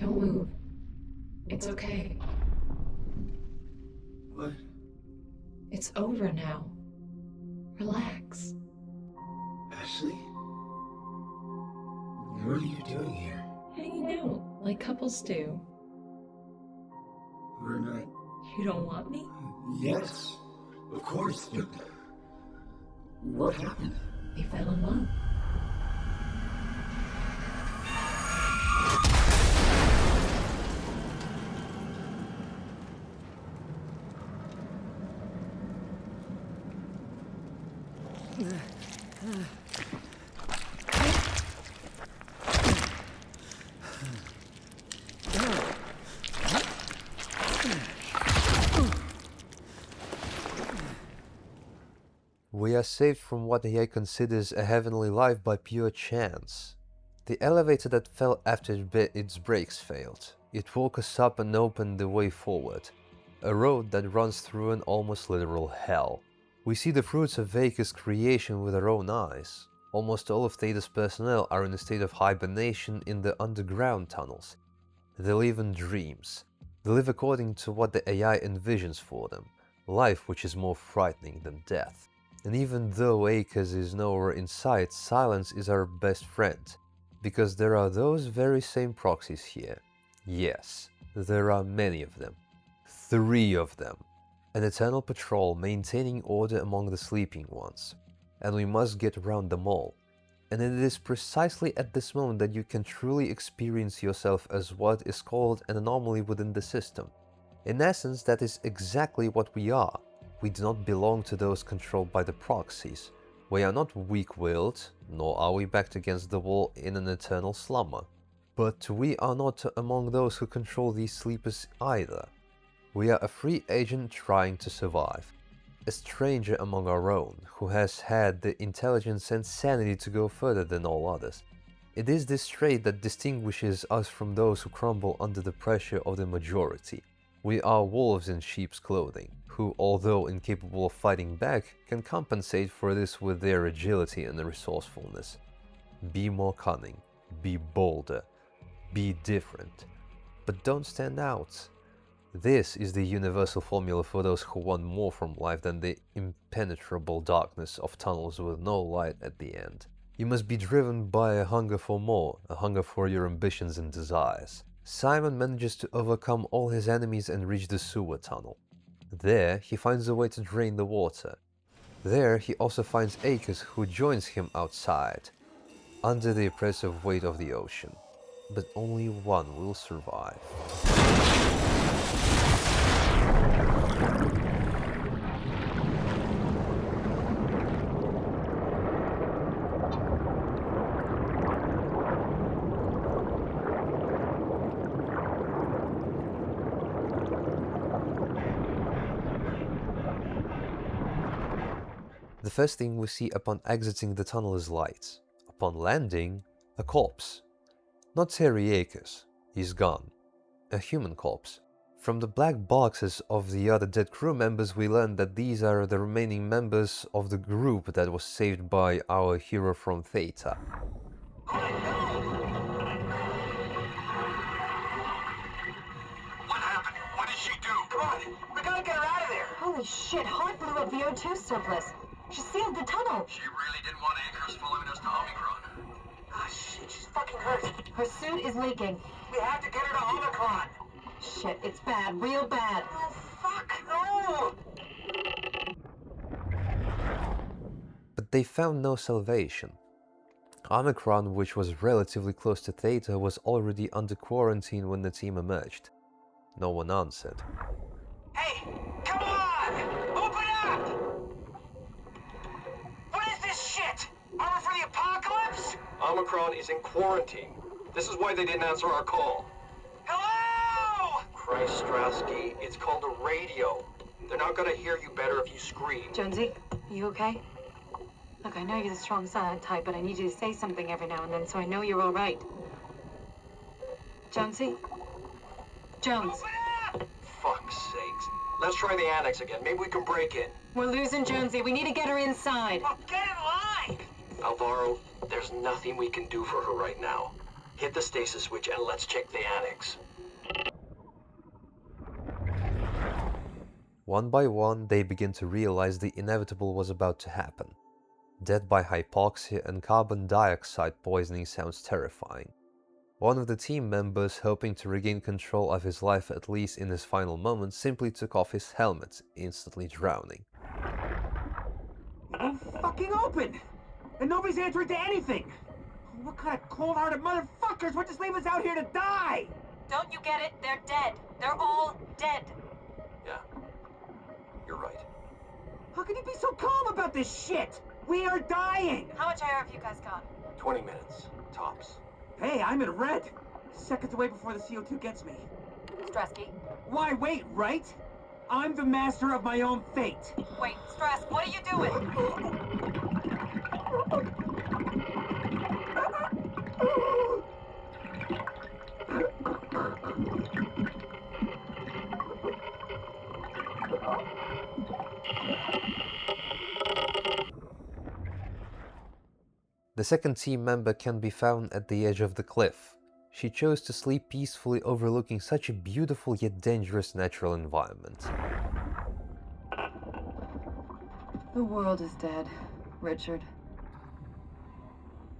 Don't move. It's okay. What? It's over now. Relax. Ashley? What are you doing here? Hanging out, like couples do. We're not... You don't want me? Yes, of course, but... What happened? We fell in love. We are saved from what AI considers a heavenly life by pure chance. The elevator that fell after its brakes failed. It woke us up and opened the way forward. A road that runs through an almost literal hell. We see the fruits of Vega's creation with our own eyes. Almost all of Theta's personnel are in a state of hibernation in the underground tunnels. They live in dreams. They live according to what the AI envisions for them. Life which is more frightening than death. And even though Akers is nowhere in sight, silence is our best friend. Because there are those very same proxies here. Yes, there are many of them. 3 of them. An eternal patrol maintaining order among the sleeping ones. And we must get around them all. And it is precisely at this moment that you can truly experience yourself as what is called an anomaly within the system. In essence, that is exactly what we are. We do not belong to those controlled by the proxies. We are not weak-willed, nor are we backed against the wall in an eternal slumber. But we are not among those who control these sleepers either. We are a free agent trying to survive. A stranger among our own, who has had the intelligence and sanity to go further than all others. It is this trait that distinguishes us from those who crumble under the pressure of the majority. We are wolves in sheep's clothing, who, although incapable of fighting back, can compensate for this with their agility and resourcefulness. Be more cunning, be bolder, be different, but don't stand out. This is the universal formula for those who want more from life than the impenetrable darkness of tunnels with no light at the end. You must be driven by a hunger for more, a hunger for your ambitions and desires. Simon manages to overcome all his enemies and reach the sewer tunnel. There, he finds a way to drain the water. There, he also finds Akers, who joins him outside, under the oppressive weight of the ocean. But only one will survive. The first thing we see upon exiting the tunnel is light. Upon landing, a corpse. Not Terry Akers, he's gone. A human corpse. From the black boxes of the other dead crew members we learn that these are the remaining members of the group that was saved by our hero from Theta. What happened? What did she do? Come on, we gotta get her out of there! Holy shit, Hart blew up the O2 surplus. She sealed the tunnel. She really didn't want Akers following us to Omicron. Ah, shit, she's fucking hurt. Her suit is leaking. We have to get her to Omicron! Shit, it's bad, real bad. Oh, fuck, no! But they found no salvation. Omicron, which was relatively close to Theta, was already under quarantine when the team emerged. No one answered. Hey, come on! Open up! What is this shit? Armor for the apocalypse? Omicron is in quarantine. This is why they didn't answer our call. Hello? Christ, Strasky, it's called a radio. They're not gonna hear you better if you scream. Jonesy, are you okay? Look, I know you're the strong silent type, but I need you to say something every now and then so I know you're all right. Jonesy? Jones. Fuck's sakes. Let's try the annex again. Maybe we can break in. We're losing Jonesy. We need to get her inside. Well, get in line! Alvaro, there's nothing we can do for her right now. Hit the stasis switch and let's check the annex. One by one, they begin to realize the inevitable was about to happen. Death by hypoxia and carbon dioxide poisoning sounds terrifying. One of the team members, hoping to regain control of his life at least in his final moments, simply took off his helmet, instantly drowning. It won't fucking open! And nobody's answering to anything! What kind of cold-hearted motherfuckers would just leave us out here to die? Don't you get it? They're dead. They're all dead. Yeah, you're right. How can you be so calm about this shit? We are dying! How much air have you guys got? 20 minutes, tops. Hey, I'm in red. Seconds away before the CO2 gets me. Stresky? Why wait, right? I'm the master of my own fate. Wait, Stress, what are you doing? The second team member can be found at the edge of the cliff. She chose to sleep peacefully overlooking such a beautiful yet dangerous natural environment. The world is dead, Richard.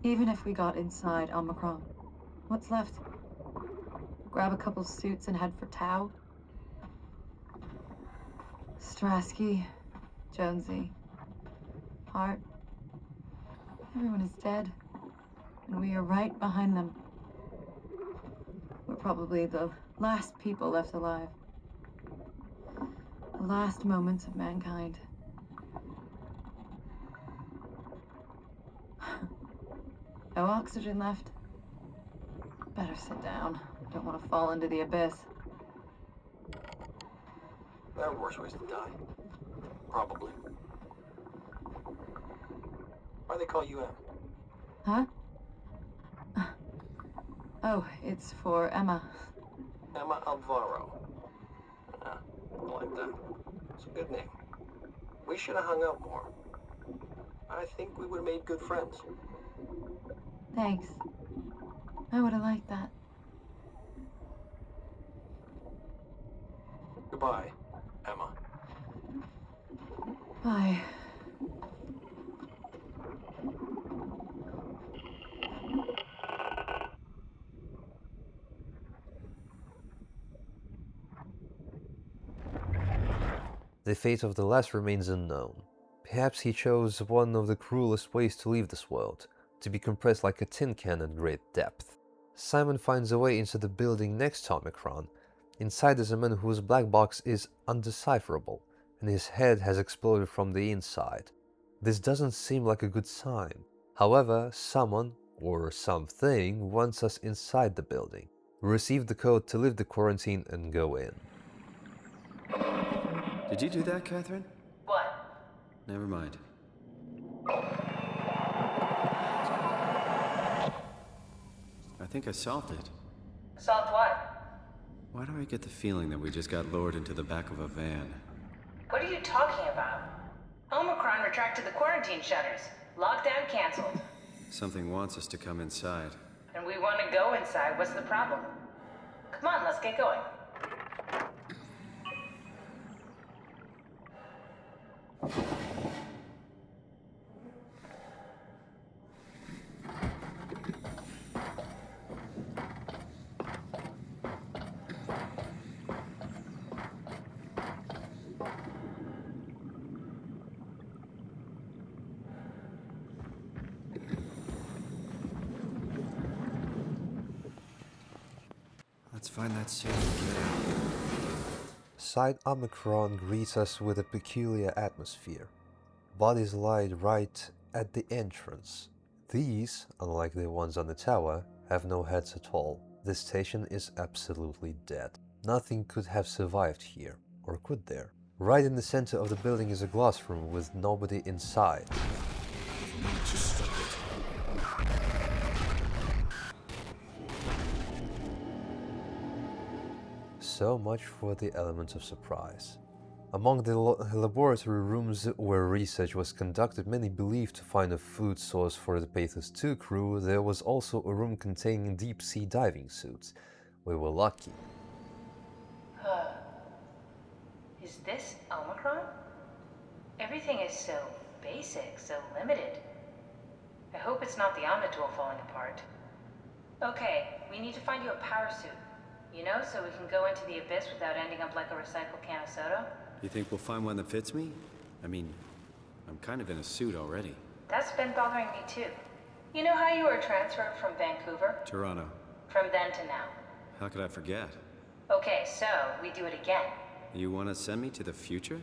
Even if we got inside Omicron, what's left? Grab a couple suits and head for Tau? Strasky, Jonesy, Hart. Everyone is dead, and we are right behind them. We're probably the last people left alive. The last moments of mankind. No oxygen left. Better sit down. Don't want to fall into the abyss. There are worse ways to die. Probably. Why do they call you M? Huh? Oh, it's for Emma. Emma Alvaro. I like that. It's a good name. We should have hung out more. I think we would have made good friends. Thanks. I would have liked that. Goodbye, Emma. Bye. The fate of the last remains unknown. Perhaps he chose one of the cruelest ways to leave this world, to be compressed like a tin can at great depth. Simon finds a way into the building next to Omicron. Inside is a man whose black box is undecipherable, and his head has exploded from the inside. This doesn't seem like a good sign. However, someone, or something, wants us inside the building. We receive the code to lift the quarantine and go in. Did you do that, Catherine? What? Never mind. I think I solved it. Solved what? Why do I get the feeling that we just got lowered into the back of a van? What are you talking about? Omicron retracted the quarantine shutters. Lockdown canceled. Something wants us to come inside. And we want to go inside. What's the problem? Come on, let's get going. Let's find that suit and get out. Side Omicron greets us with a peculiar atmosphere. Bodies lie right at the entrance. These, unlike the ones on the tower, have no heads at all. This station is absolutely dead. Nothing could have survived here, or could there? Right in the center of the building is a glass room with nobody inside. So much for the element of surprise. Among the laboratory rooms where research was conducted, many believed to find a food source for the Pathos 2 crew, there was also a room containing deep-sea diving suits. We were lucky. Is this Omicron? Everything is so basic, so limited. I hope it's not the Omnitool falling apart. Okay, we need to find you a power suit. You know, so we can go into the abyss without ending up like a recycled can of soda? You think we'll find one that fits me? I mean, I'm kind of in a suit already. That's been bothering me too. You know how you were transferred from Vancouver? Toronto. From then to now. How could I forget? Okay, so we do it again. You want to send me to the future?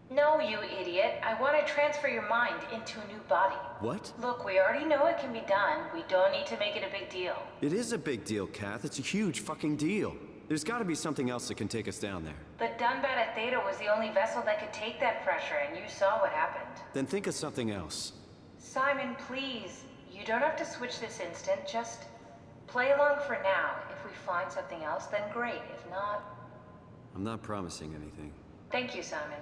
No, you idiot. I want to transfer your mind into a new body. What? Look, we already know it can be done. We don't need to make it a big deal. It is a big deal, Kath. It's a huge fucking deal. There's got to be something else that can take us down there. The Dunbat at Theta was the only vessel that could take that pressure, and you saw what happened. Then think of something else. Simon, please. You don't have to switch this instant. Just play along for now. If we find something else, then great. If not... I'm not promising anything. Thank you, Simon.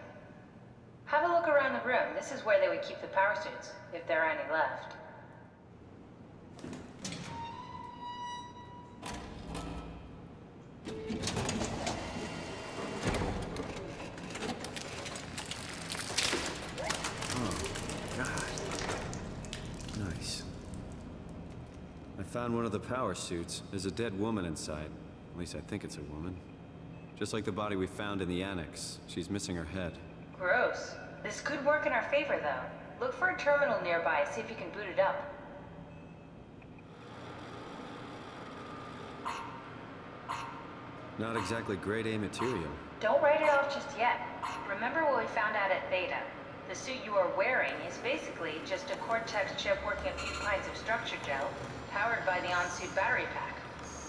Have a look around the room. This is where they would keep the power suits, if there are any left. Nice. I found one of the power suits. There's a dead woman inside. At least I think it's a woman. Just like the body we found in the annex. She's missing her head. Gross. This could work in our favor, though. Look for a terminal nearby, see if you can boot it up. Not exactly grade A material. Don't write it off just yet. Remember what we found out at Theta. The suit you are wearing is basically just a Cortex chip working a few pints of structure gel, powered by the on-suit battery pack.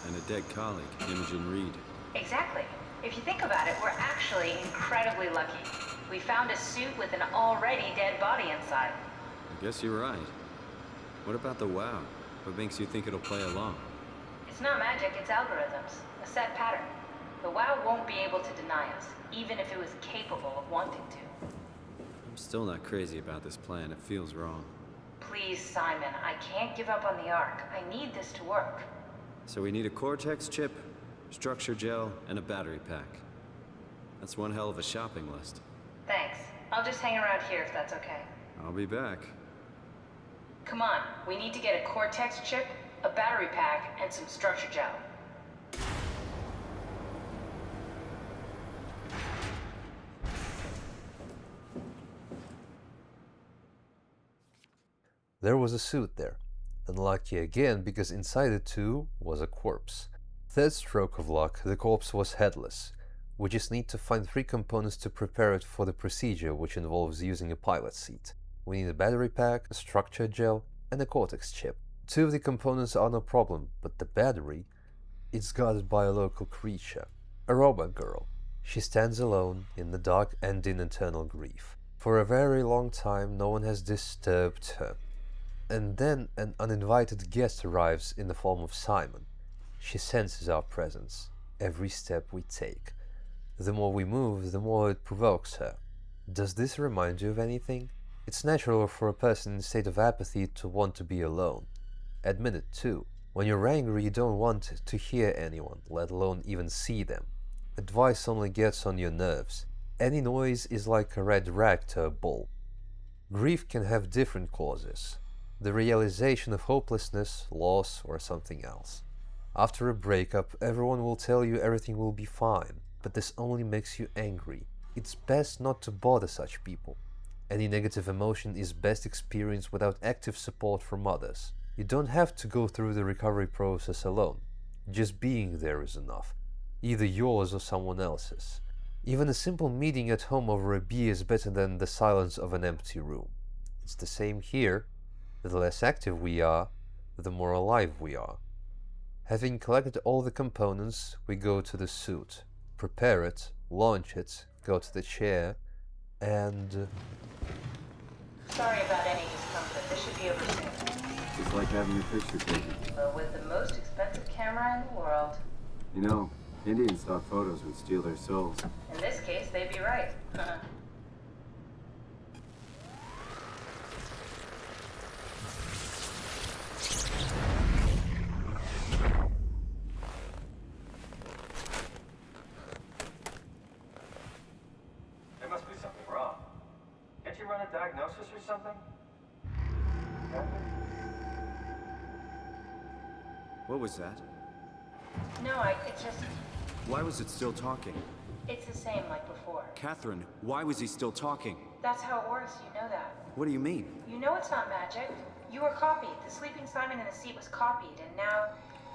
And a dead colleague, Imogen Reed. Exactly. If you think about it, we're actually incredibly lucky. We found a suit with an already dead body inside. I guess you're right. What about the WoW? What makes you think it'll play along? It's not magic, it's algorithms. A set pattern. The WoW won't be able to deny us, even if it was capable of wanting to. I'm still not crazy about this plan. It feels wrong. Please, Simon, I can't give up on the Ark. I need this to work. So we need a Cortex chip, structure gel, and a battery pack. That's one hell of a shopping list. Thanks. I'll just hang around here if that's okay. I'll be back. Come on, we need to get a Cortex chip, a battery pack, and some structure gel. There was a suit there. Unlucky again because inside it too was a corpse. Third stroke of luck, the corpse was headless. We just need to find 3 components to prepare it for the procedure, which involves using a pilot seat. We need a battery pack, a structure gel, and a Cortex chip. 2 of the components are no problem, but the battery, it's guarded by a local creature, a robot girl. She stands alone, in the dark and in eternal grief. For a very long time no one has disturbed her. And then an uninvited guest arrives in the form of Simon. She senses our presence, every step we take. The more we move, the more it provokes her. Does this remind you of anything? It's natural for a person in a state of apathy to want to be alone. Admit it too. When you're angry, you don't want to hear anyone, let alone even see them. Advice only gets on your nerves. Any noise is like a red rag to a bull. Grief can have different causes. The realization of hopelessness, loss, or something else. After a breakup, everyone will tell you everything will be fine, but this only makes you angry. It's best not to bother such people. Any negative emotion is best experienced without active support from others. You don't have to go through the recovery process alone. Just being there is enough, either yours or someone else's. Even a simple meeting at home over a beer is better than the silence of an empty room. It's the same here. The less active we are, the more alive we are. Having collected all the components, we go to the suit, prepare it, launch it, go to the chair, and... Sorry about any discomfort. This should be over soon. It's like having your picture taken. But with the most expensive camera in the world. You know, Indian stock photos would steal their souls. In this case, they'd be right. There must be something wrong. Can't you run a diagnosis or something? What was that? No, it's just... Why was it still talking? It's the same like before. Catherine, why was he still talking? That's how it works, you know that. What do you mean? You know it's not magic. You were copied. The sleeping Simon in the seat was copied, and now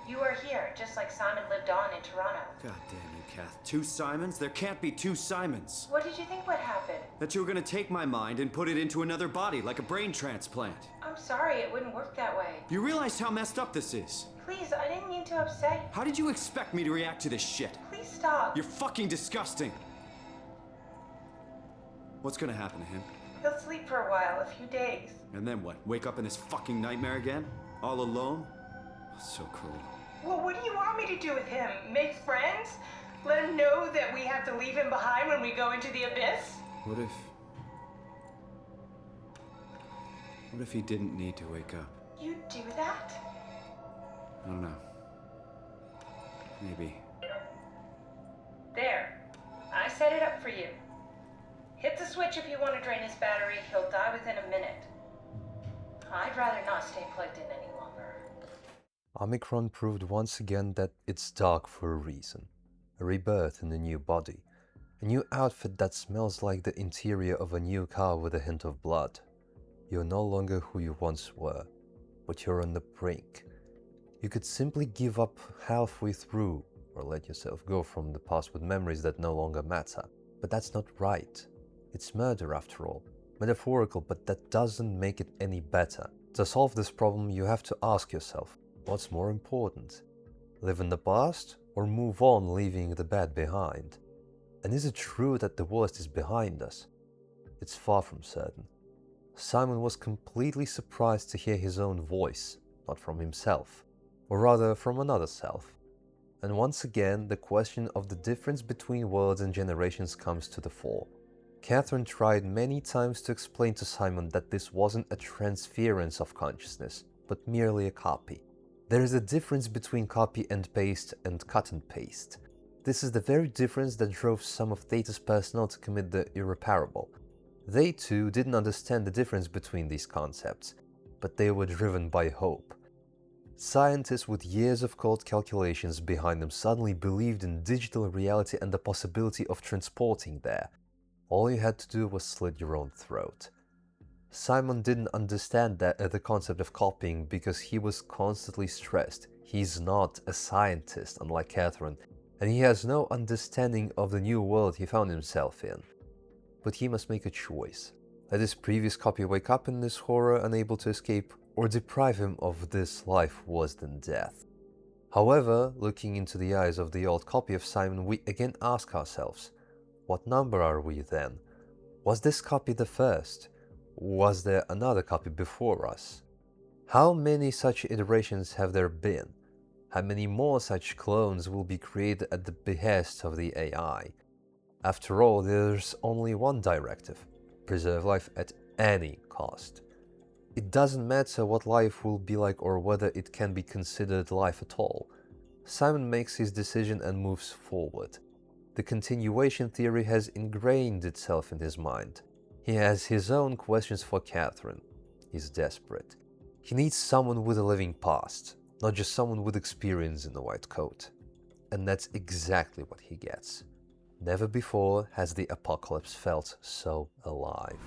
you are here, just like Simon lived on in Toronto. God damn you, Kath. 2 Simons? There can't be 2 Simons. What did you think would happen? That you were gonna take my mind and put it into another body, like a brain transplant. I'm sorry, it wouldn't work that way. You realize how messed up this is? Please, I didn't mean to upset you. How did you expect me to react to this shit? Please stop. You're fucking disgusting. What's gonna happen to him? He'll sleep for a while, a few days. And then what? Wake up in this fucking nightmare again? All alone? So cruel. Well, what do you want me to do with him? Make friends? Let him know that we have to leave him behind when we go into the abyss? What if he didn't need to wake up? You do that? I don't know. Maybe. There. I set it up for you. Hit the switch if you want to drain his battery. He'll die within a minute. I'd rather not stay plugged in any longer. Omicron proved once again that it's dark for a reason. A rebirth in a new body. A new outfit that smells like the interior of a new car with a hint of blood. You're no longer who you once were, but you're on the brink. You could simply give up halfway through, or let yourself go from the past with memories that no longer matter. But that's not right. It's murder after all. Metaphorical, but that doesn't make it any better. To solve this problem, you have to ask yourself, what's more important? Live in the past, or move on leaving the bad behind? And is it true that the worst is behind us? It's far from certain. Simon was completely surprised to hear his own voice, not from himself, or rather from another self. And once again, the question of the difference between worlds and generations comes to the fore. Catherine tried many times to explain to Simon that this wasn't a transference of consciousness, but merely a copy. There is a difference between copy and paste and cut and paste. This is the very difference that drove some of Theta's personnel to commit the irreparable. They too didn't understand the difference between these concepts, but they were driven by hope. Scientists with years of cold calculations behind them suddenly believed in digital reality and the possibility of transporting there. All you had to do was slit your own throat. Simon didn't understand the concept of copying because he was constantly stressed. He's not a scientist, unlike Catherine, and he has no understanding of the new world he found himself in. But he must make a choice. Let his previous copy wake up in this horror, unable to escape, or deprive him of this life worse than death. However, looking into the eyes of the old copy of Simon, we again ask ourselves, what number are we then? Was this copy the first? Was there another copy before us? How many such iterations have there been? How many more such clones will be created at the behest of the AI? After all, there's only one directive: preserve life at any cost. It doesn't matter what life will be like or whether it can be considered life at all. Simon makes his decision and moves forward. The continuation theory has ingrained itself in his mind. He has his own questions for Catherine. He's desperate. He needs someone with a living past, not just someone with experience in a white coat. And that's exactly what he gets. Never before has the apocalypse felt so alive.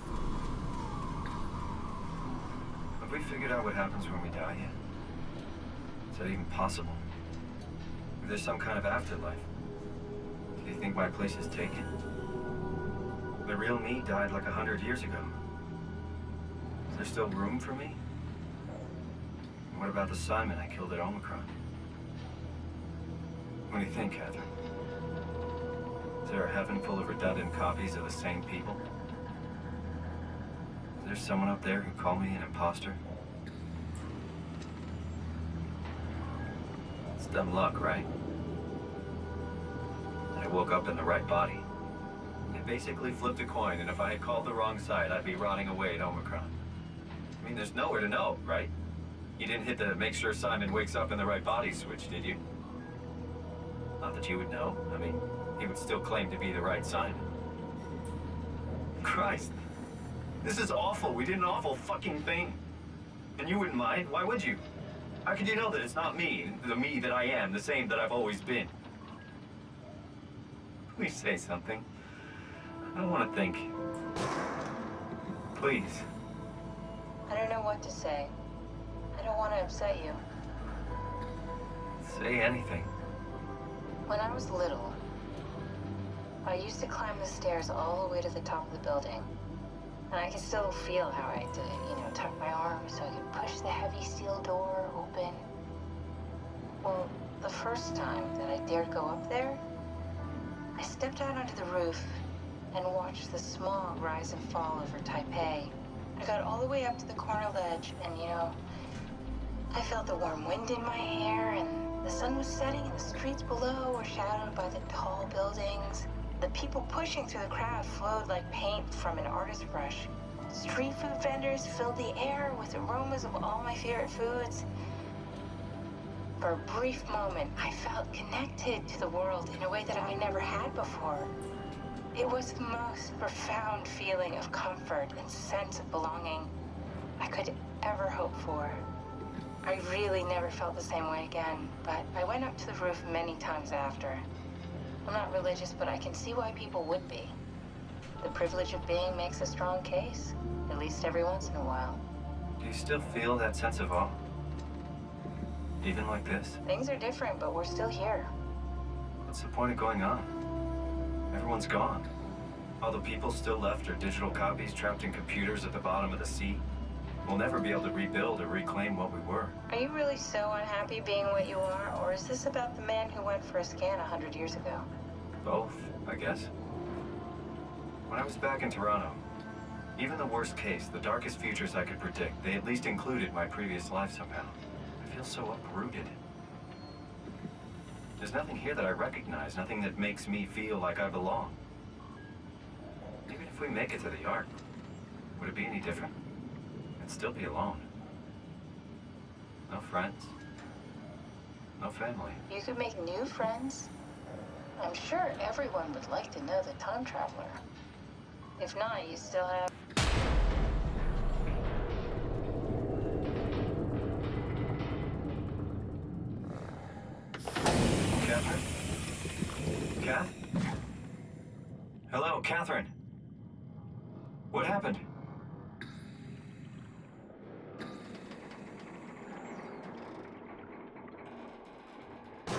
Have we figured out what happens when we die yet? Is that even possible? If there's some kind of afterlife, do you think my place is taken? The real me died like 100 years ago. Is there still room for me? And what about the Simon I killed at Omicron? What do you think, Catherine? Is there a heaven full of redundant copies of the same people? Is there someone up there who called me an imposter? It's dumb luck, right? I woke up in the right body. I basically flipped a coin, and if I had called the wrong side, I'd be rotting away at Omicron. I mean, there's nowhere to know, right? You didn't hit the make sure Simon wakes up in the right body switch, did you? Not that you would know. I mean, he would still claim to be the right Simon. Christ. This is awful. We did an awful fucking thing. And you wouldn't mind. Why would you? How can you know that it's not me, the me that I am, the same that I've always been? Please say something. I don't want to think. Please. I don't know what to say. I don't want to upset you. Say anything. When I was little, I used to climb the stairs all the way to the top of the building. And I can still feel how I had to, tuck my arms so I could push the heavy steel door open. Well, the first time that I dared go up there, I stepped out onto the roof and watched the smog rise and fall over Taipei. I got all the way up to the corner ledge and, I felt the warm wind in my hair and the sun was setting and the streets below were shadowed by the tall buildings. The people pushing through the crowd flowed like paint from an artist's brush. Street food vendors filled the air with aromas of all my favorite foods. For a brief moment, I felt connected to the world in a way that I never had before. It was the most profound feeling of comfort and sense of belonging I could ever hope for. I really never felt the same way again, but I went up to the roof many times after. I'm not religious, but I can see why people would be. The privilege of being makes a strong case, at least every once in a while. Do you still feel that sense of awe? Even like this? Things are different, but we're still here. What's the point of going on? Everyone's gone. All the people still left are digital copies trapped in computers at the bottom of the sea. We'll never be able to rebuild or reclaim what we were. Are you really so unhappy being what you are, or is this about the man who went for a scan 100 years ago? Both, I guess. When I was back in Toronto, even the worst case, the darkest futures I could predict, they at least included my previous life somehow. I feel so uprooted. There's nothing here that I recognize, nothing that makes me feel like I belong. Even if we make it to the Ark, would it be any different? I'd still be alone. No friends. No family. You could make new friends. I'm sure everyone would like to know the time traveler. If not, you still have... Catherine? Kath? Hello, Catherine. What happened?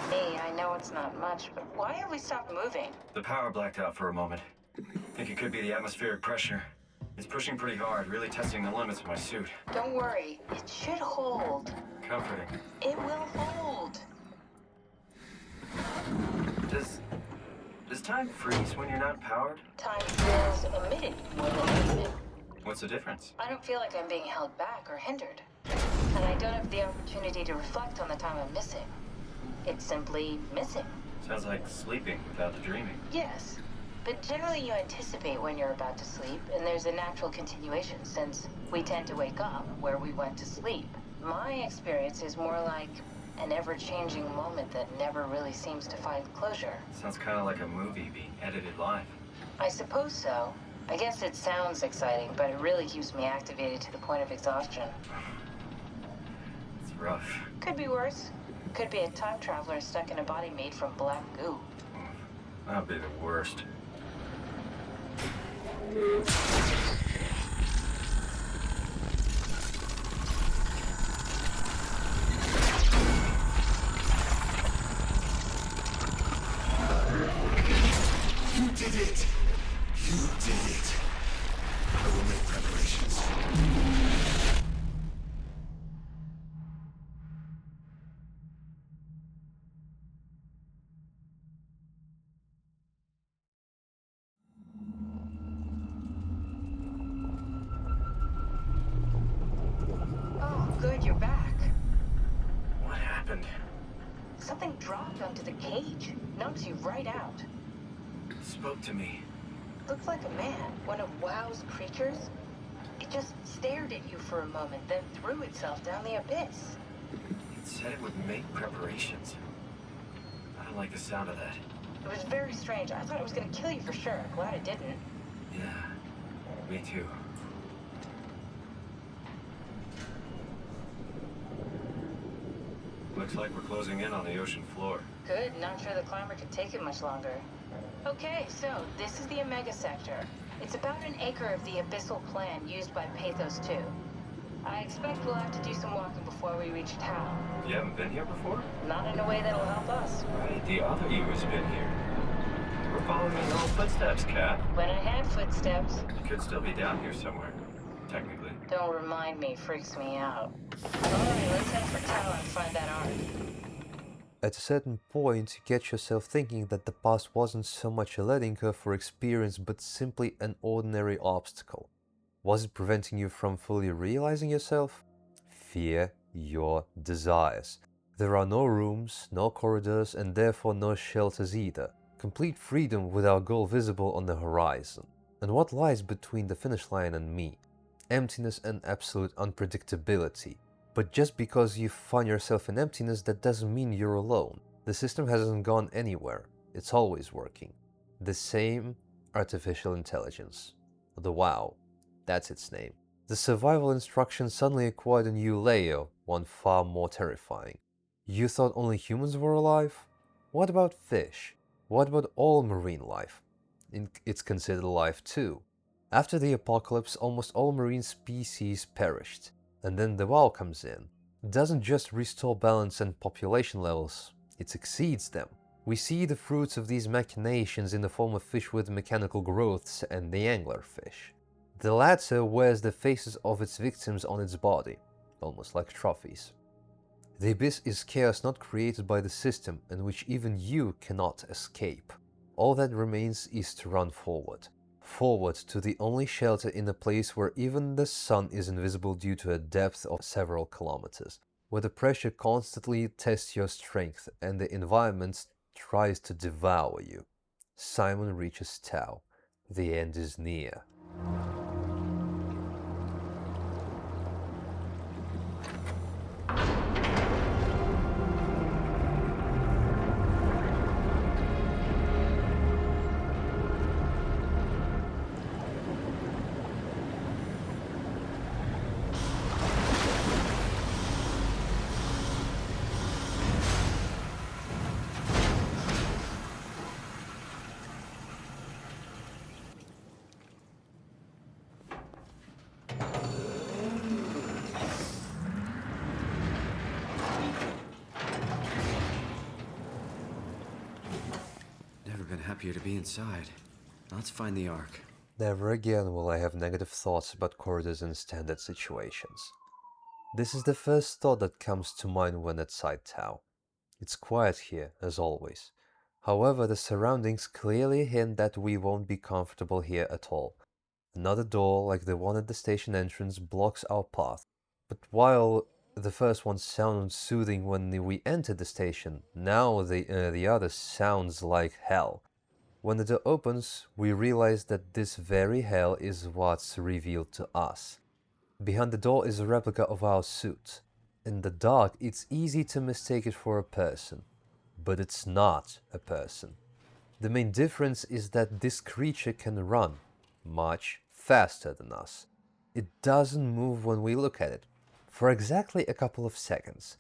Hey, I know it's not much, but why have we stopped moving? The power blacked out for a moment. Think it could be the atmospheric pressure. It's pushing pretty hard, really testing the limits of my suit. Don't worry, it should hold. Comforting. It will hold. Does time freeze when you're not powered? Time feels emitted more than emitted. What's the difference? I don't feel like I'm being held back or hindered. And I don't have the opportunity to reflect on the time I'm missing. It's simply missing. Sounds like sleeping without the dreaming. Yes, but generally you anticipate when you're about to sleep, and there's a natural continuation since we tend to wake up where we went to sleep. My experience is more like an ever-changing moment that never really seems to find closure. Sounds kind of like a movie being edited live. I suppose so. I guess it sounds exciting, but it really keeps me activated to the point of exhaustion. It's rough. Could be worse. Could be a time traveler stuck in a body made from black goo. That'd be the worst. You did it! You did it! I will make preparations. Oh, good, you're back. What happened? Something dropped onto the cage. Knocks you right out. It spoke to me. Looked like a man, one of WoW's creatures. It just stared at you for a moment, then threw itself down the abyss. It said it would make preparations. I don't like the sound of that. It was very strange. I thought it was gonna kill you for sure. Glad it didn't. Yeah, me too. Looks like we're closing in on the ocean floor. Good, not sure the climber could take it much longer. Okay, so this is the Omega Sector. It's about an acre of the abyssal plan used by Pathos 2. I expect we'll have to do some walking before we reach town. You haven't been here before? Not in a way that'll help us. Right, the other you has been here. We're following your own footsteps, Kat. When I had footsteps. You could still be down here somewhere, technically. Don't remind me, freaks me out. Alright, let's head for town and find that ark. At a certain point, you get yourself thinking that the past wasn't so much a learning curve for experience, but simply an ordinary obstacle. Was it preventing you from fully realizing yourself? Fear your desires. There are no rooms, no corridors, and therefore no shelters either. Complete freedom with our goal visible on the horizon. And what lies between the finish line and me? Emptiness and absolute unpredictability. But just because you find yourself in emptiness, that doesn't mean you're alone. The system hasn't gone anywhere. It's always working. The same artificial intelligence. The WoW. That's its name. The survival instructions suddenly acquired a new layer, one far more terrifying. You thought only humans were alive? What about fish? What about all marine life? It's considered alive too. After the apocalypse, almost all marine species perished. And then the WoW comes in. It doesn't just restore balance and population levels, it exceeds them. We see the fruits of these machinations in the form of fish with mechanical growths and the anglerfish. The latter wears the faces of its victims on its body, almost like trophies. The abyss is chaos not created by the system, and which even you cannot escape. All that remains is to run forward. Forward to the only shelter in a place where even the sun is invisible due to a depth of several kilometers, where the pressure constantly tests your strength and the environment tries to devour you. Simon reaches Tau. The end is near. Happier to be inside. Let's find the Ark. Never again will I have negative thoughts about corridors in standard situations. This is the first thought that comes to mind when outside Tau. It's quiet here, as always. However, the surroundings clearly hint that we won't be comfortable here at all. Another door, like the one at the station entrance, blocks our path. But while the first one sounds soothing when we entered the station, now the other sounds like hell. When the door opens, we realize that this very hell is what's revealed to us. Behind the door is a replica of our suit. In the dark, it's easy to mistake it for a person. But it's not a person. The main difference is that this creature can run much faster than us. It doesn't move when we look at it, for exactly a couple of seconds.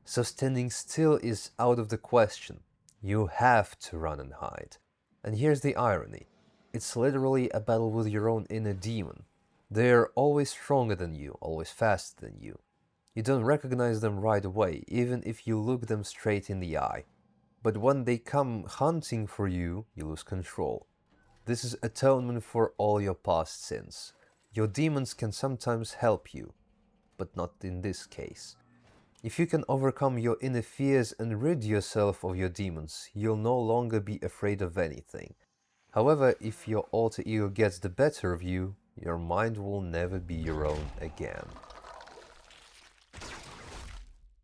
So standing still is out of the question. You have to run and hide. And here's the irony. It's literally a battle with your own inner demon. They're always stronger than you, always faster than you. You don't recognize them right away, even if you look them straight in the eye. But when they come hunting for you, you lose control. This is atonement for all your past sins. Your demons can sometimes help you, but not in this case. If you can overcome your inner fears and rid yourself of your demons, you'll no longer be afraid of anything. However, if your alter ego gets the better of you, your mind will never be your own again.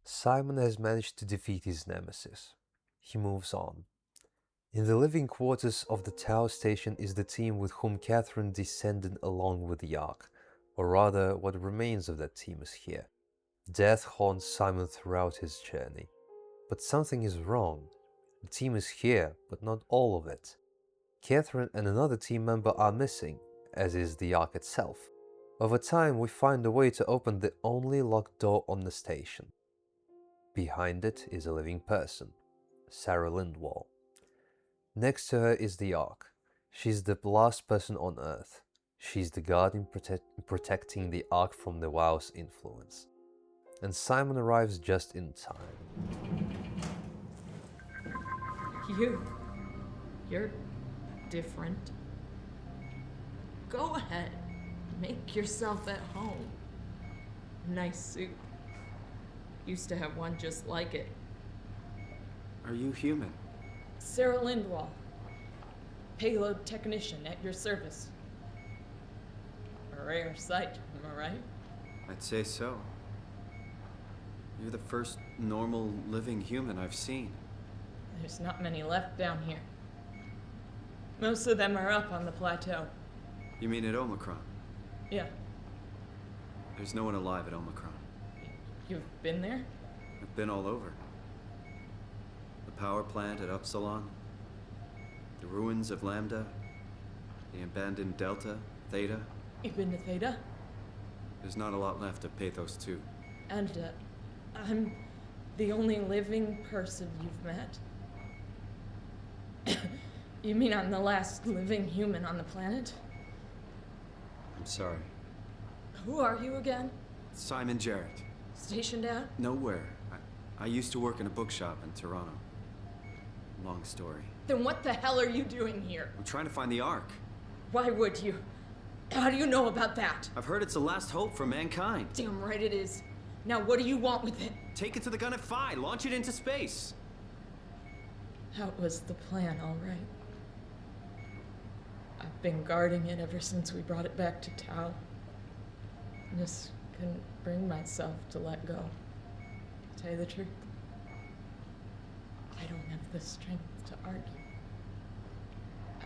Simon has managed to defeat his nemesis. He moves on. In the living quarters of the Tau station is the team with whom Catherine descended along with the Ark, or rather, what remains of that team is here. Death haunts Simon throughout his journey. But something is wrong. The team is here, but not all of it. Catherine and another team member are missing, as is the Ark itself. Over time, we find a way to open the only locked door on the station. Behind it is a living person, Sarah Lindwall. Next to her is the Ark. She's the last person on Earth. She's the guardian protecting the Ark from the WoW's influence. And Simon arrives just in time. You're different. Go ahead, make yourself at home. Nice suit. Used to have one just like it. Are you human? Sarah Lindwall, payload technician at your service. A rare sight, am I right? I'd say so. You're the first normal living human I've seen. There's not many left down here. Most of them are up on the plateau. You mean at Omicron? Yeah. There's no one alive at Omicron. You've been there? I've been all over. The power plant at Upsilon, the ruins of Lambda, the abandoned Delta, Theta. You've been to Theta? There's not a lot left of Pathos 2. And, I'm the only living person you've met? You mean I'm the last living human on the planet? I'm sorry. Who are you again? Simon Jarrett. Stationed out? Nowhere. I used to work in a bookshop in Toronto. Long story. Then what the hell are you doing here? I'm trying to find the Ark. Why would you? How do you know about that? I've heard it's the last hope for mankind. Damn right it is. Now what do you want with it? Take it to the Gun at Phi. Launch it into space. That was the plan, all right. I've been guarding it ever since we brought it back to Tau. Just couldn't bring myself to let go. To tell you the truth, I don't have the strength to argue.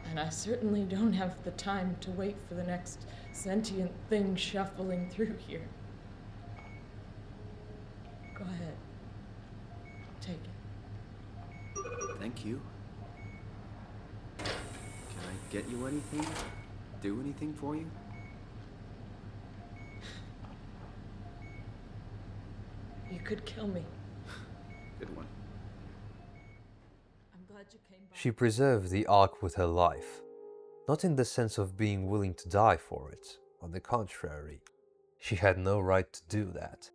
And I certainly don't have the time to wait for the next sentient thing shuffling through here. Go ahead. Take it. Thank you. Can I get you anything? Do anything for you? You could kill me. Good one. I'm glad you came by. She preserved the Ark with her life, not in the sense of being willing to die for it. On the contrary, she had no right to do that,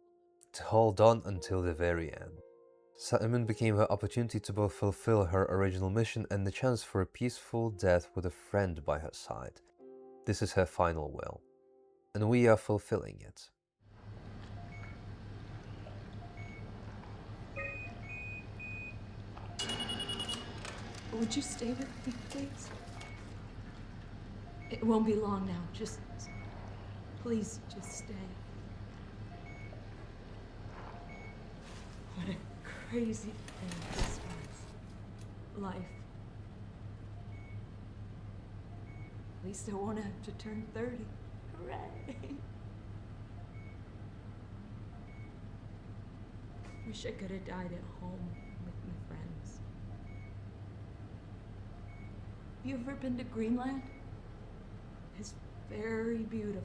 to hold on until the very end. Simon became her opportunity to both fulfill her original mission and the chance for a peaceful death with a friend by her side. This is her final will, and we are fulfilling it. Would you stay with me, please? It won't be long now. Please, just stay. What a crazy thing this was. Life. At least I won't have to turn 30. Hooray! Wish I could have died at home with my friends. You ever been to Greenland? It's very beautiful.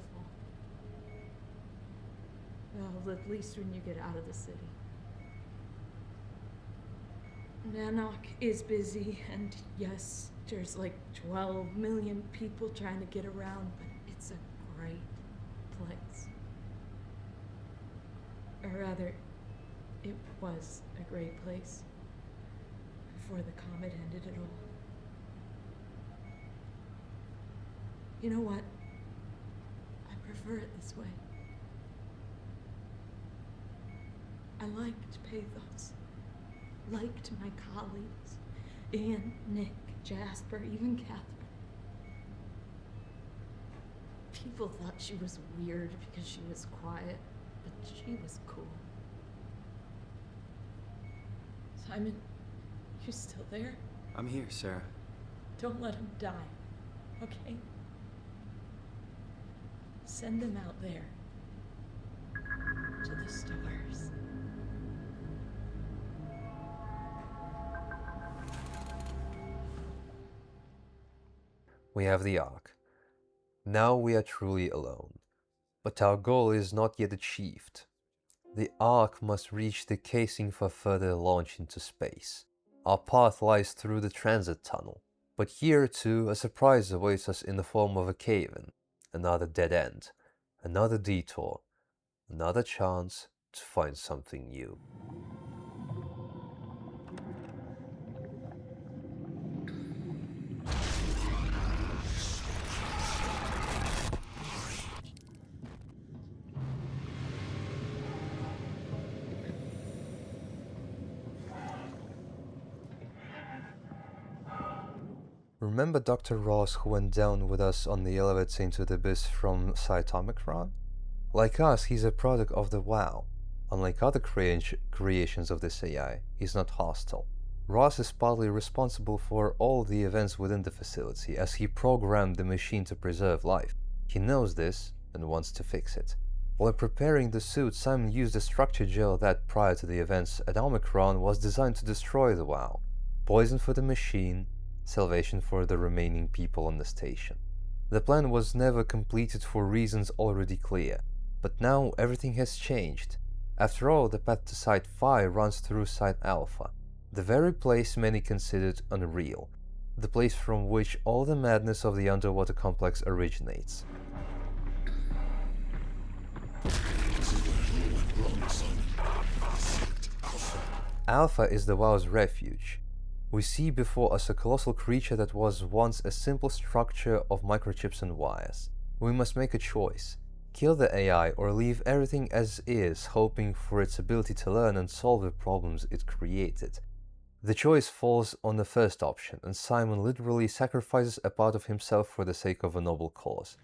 Well, at least when you get out of the city. Nanook is busy, and yes, there's like 12 million people trying to get around, but it's a great place. Or rather, it was a great place before the comet ended it all. You know what? I prefer it this way. I liked Pathos. Liked my colleagues. Ian, Nick, Jasper, even Catherine. People thought she was weird because she was quiet, but she was cool. Simon, you still there? I'm here, Sarah. Don't let him die, okay? Send them out there. To the stars. We have the Ark. Now we are truly alone. But our goal is not yet achieved. The Ark must reach the casing for further launch into space. Our path lies through the transit tunnel, but here too a surprise awaits us in the form of a cave-in, another dead end, another detour, another chance to find something new. Remember Dr. Ross who went down with us on the elevator into the abyss from Site Omicron? Like us, he's a product of the WoW. Unlike other creations of this AI, he's not hostile. Ross is partly responsible for all the events within the facility, as he programmed the machine to preserve life. He knows this and wants to fix it. While preparing the suit, Simon used a structure gel that, prior to the events at Omicron, was designed to destroy the WoW. Poison for the machine, salvation for the remaining people on the station. The plan was never completed for reasons already clear, but now everything has changed. After all, the path to Site Phi runs through Site Alpha, the very place many considered unreal, the place from which all the madness of the underwater complex originates. Alpha is the WoW's refuge. We see before us a colossal creature that was once a simple structure of microchips and wires. We must make a choice. Kill the AI or leave everything as is, hoping for its ability to learn and solve the problems it created. The choice falls on the first option, and Simon literally sacrifices a part of himself for the sake of a noble cause.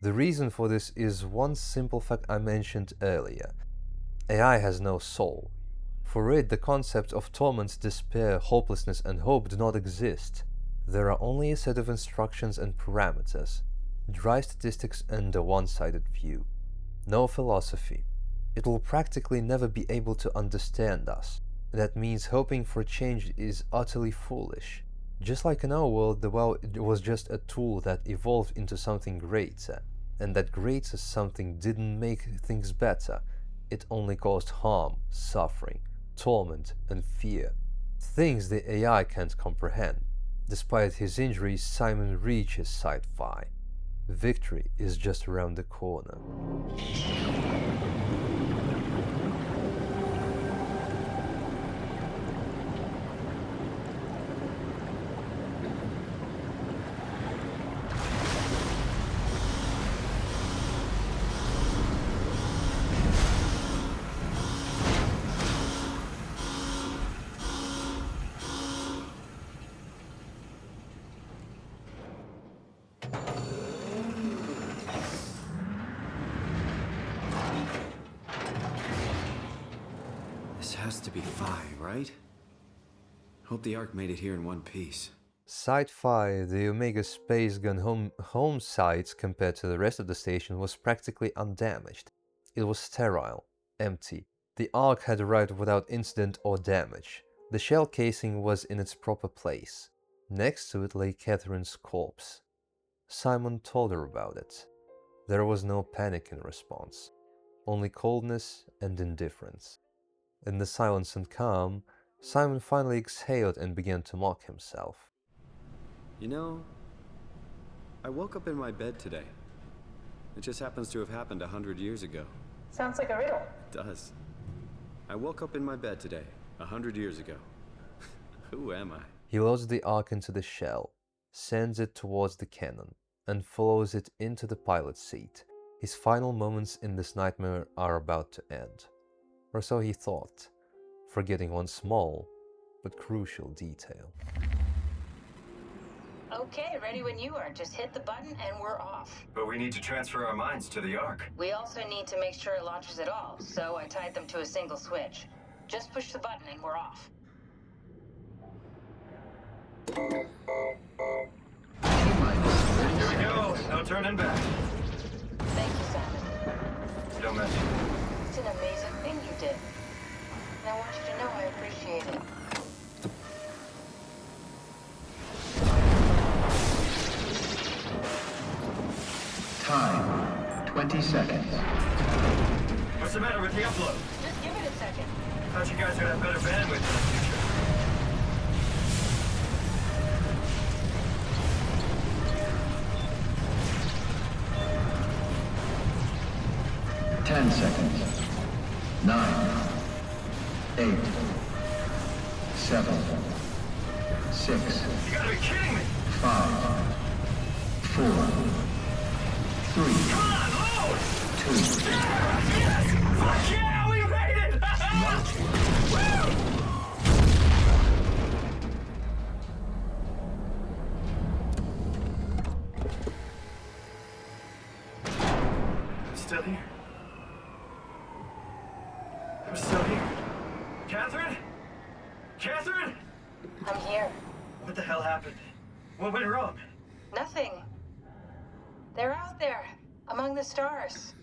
The reason for this is one simple fact I mentioned earlier. AI has no soul. For it, the concept of torment, despair, hopelessness, and hope do not exist. There are only a set of instructions and parameters, dry statistics and a one-sided view. No philosophy. It will practically never be able to understand us. That means hoping for change is utterly foolish. Just like in our world, the WoW was just a tool that evolved into something greater, and that greater something didn't make things better. It only caused harm, suffering, torment, and fear. Things the AI can't comprehend. Despite his injuries, Simon reaches Site Phi. Victory is just around the corner. This has to be Phi, right? Hope the Ark made it here in one piece. Site Phi, the Omega Space Gun home site compared to the rest of the station, was practically undamaged. It was sterile, empty. The Ark had arrived without incident or damage. The shell casing was in its proper place. Next to it lay Catherine's corpse. Simon told her about it. There was no panic in response, only coldness and indifference. In the silence and calm, Simon finally exhaled and began to mock himself. You know, I woke up in my bed today. It just happens to have happened 100 years ago. Sounds like a riddle. It does. I woke up in my bed today, 100 years ago. Who am I? He loads the Ark into the shell, sends it towards the cannon, and follows it into the pilot's seat. His final moments in this nightmare are about to end. Or so he thought, forgetting one small but crucial detail. Okay, ready when you are. Just hit the button and we're off. But we need to transfer our minds to the Ark. We also need to make sure it launches at all, so I tied them to a single switch. Just push the button and we're off. Here we go. No turning back. Thank you, Simon. Don't mention it. It's an amazing thing you did. And I want you to know I appreciate it. Time, 20 seconds. What's the matter with the upload? Just give it a second. Thought you guys would have better bandwidth in the future. 10 seconds. 9, 8, 7, 6. You gotta be kidding me! 5, 4, 3, Come on, load! 2. Yes! Fuck yeah, we made it! Woo! I'm still here. I'm still here. Catherine? Catherine? I'm here. What the hell happened? What went wrong? Nothing. They're out there, among the stars.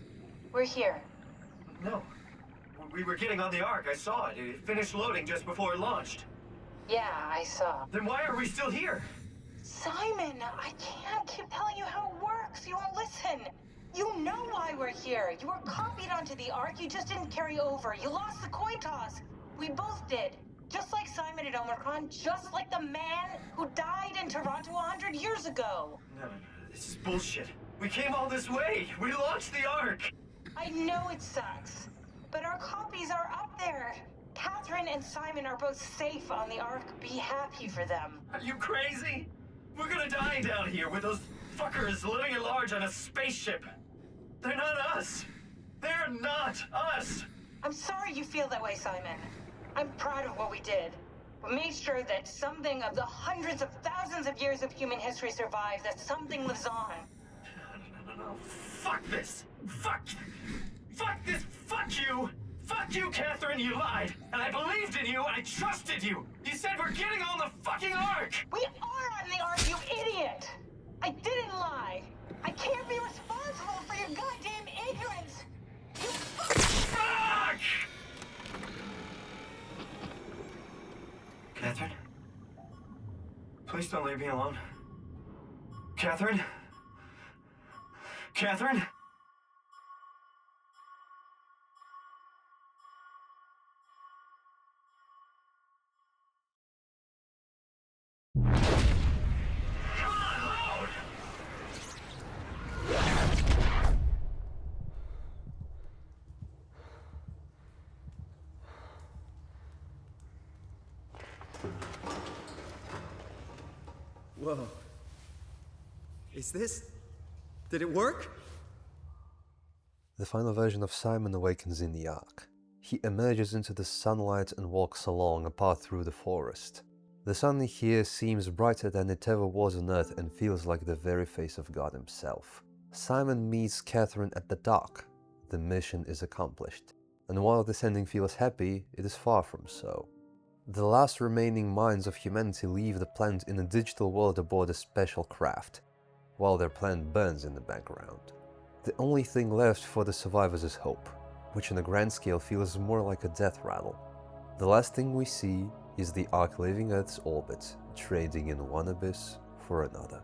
We're here. No. We were getting on the Ark. I saw it. It finished loading just before it launched. Yeah, I saw. Then why are we still here? Simon, I can't keep telling you how it works. You won't listen. You know why we're here. You were copied onto the Ark. You just didn't carry over. You lost the coin toss. We both did. Just like Simon at Omicron, just like the man who died in Toronto 100 years ago. No. This is bullshit. We came all this way. We launched the Ark. I know it sucks, but our copies are up there. Catherine and Simon are both safe on the Ark. Be happy for them. Are you crazy? We're gonna die down here with those fuckers living at large on a spaceship. They're not us. They're not us. I'm sorry you feel that way, Simon. I'm proud of what we did. We made sure that something of the hundreds of thousands of years of human history survives, that something lives on. No. Fuck this. Fuck this. Fuck you. Fuck you, Catherine. You lied. And I believed in you. I trusted you. You said we're getting on the fucking Ark. We are on the Ark, you idiot. I didn't lie. I can't be responsible for your goddamn ignorance. You fuck! Catherine? Please don't leave me alone. Catherine? Catherine? Whoa. Is this... Did it work? The final version of Simon awakens in the Ark. He emerges into the sunlight and walks along a path through the forest. The sun here seems brighter than it ever was on Earth and feels like the very face of God himself. Simon meets Catherine at the dock. The mission is accomplished. And while this ending feels happy, it is far from so. The last remaining minds of humanity leave the planet in a digital world aboard a special craft, while their planet burns in the background. The only thing left for the survivors is hope, which on a grand scale feels more like a death rattle. The last thing we see is the Ark leaving Earth's orbit, trading in one abyss for another.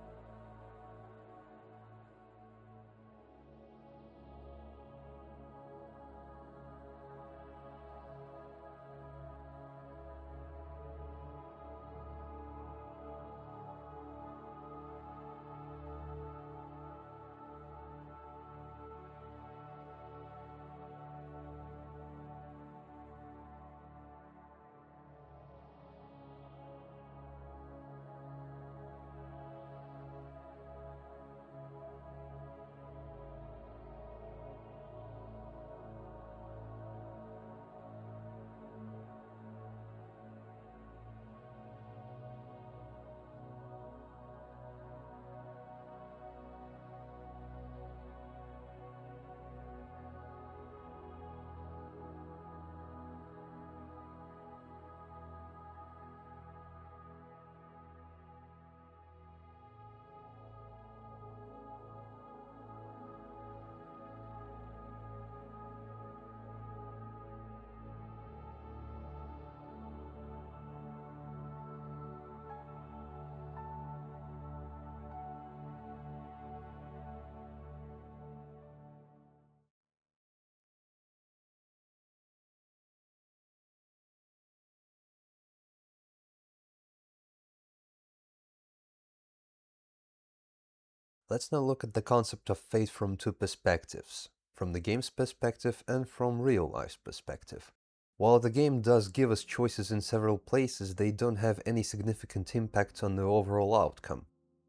Let's now look at the concept of fate from two perspectives, from the game's perspective and from real life's perspective. While the game does give us choices in several places, they don't have any significant impact on the overall outcome.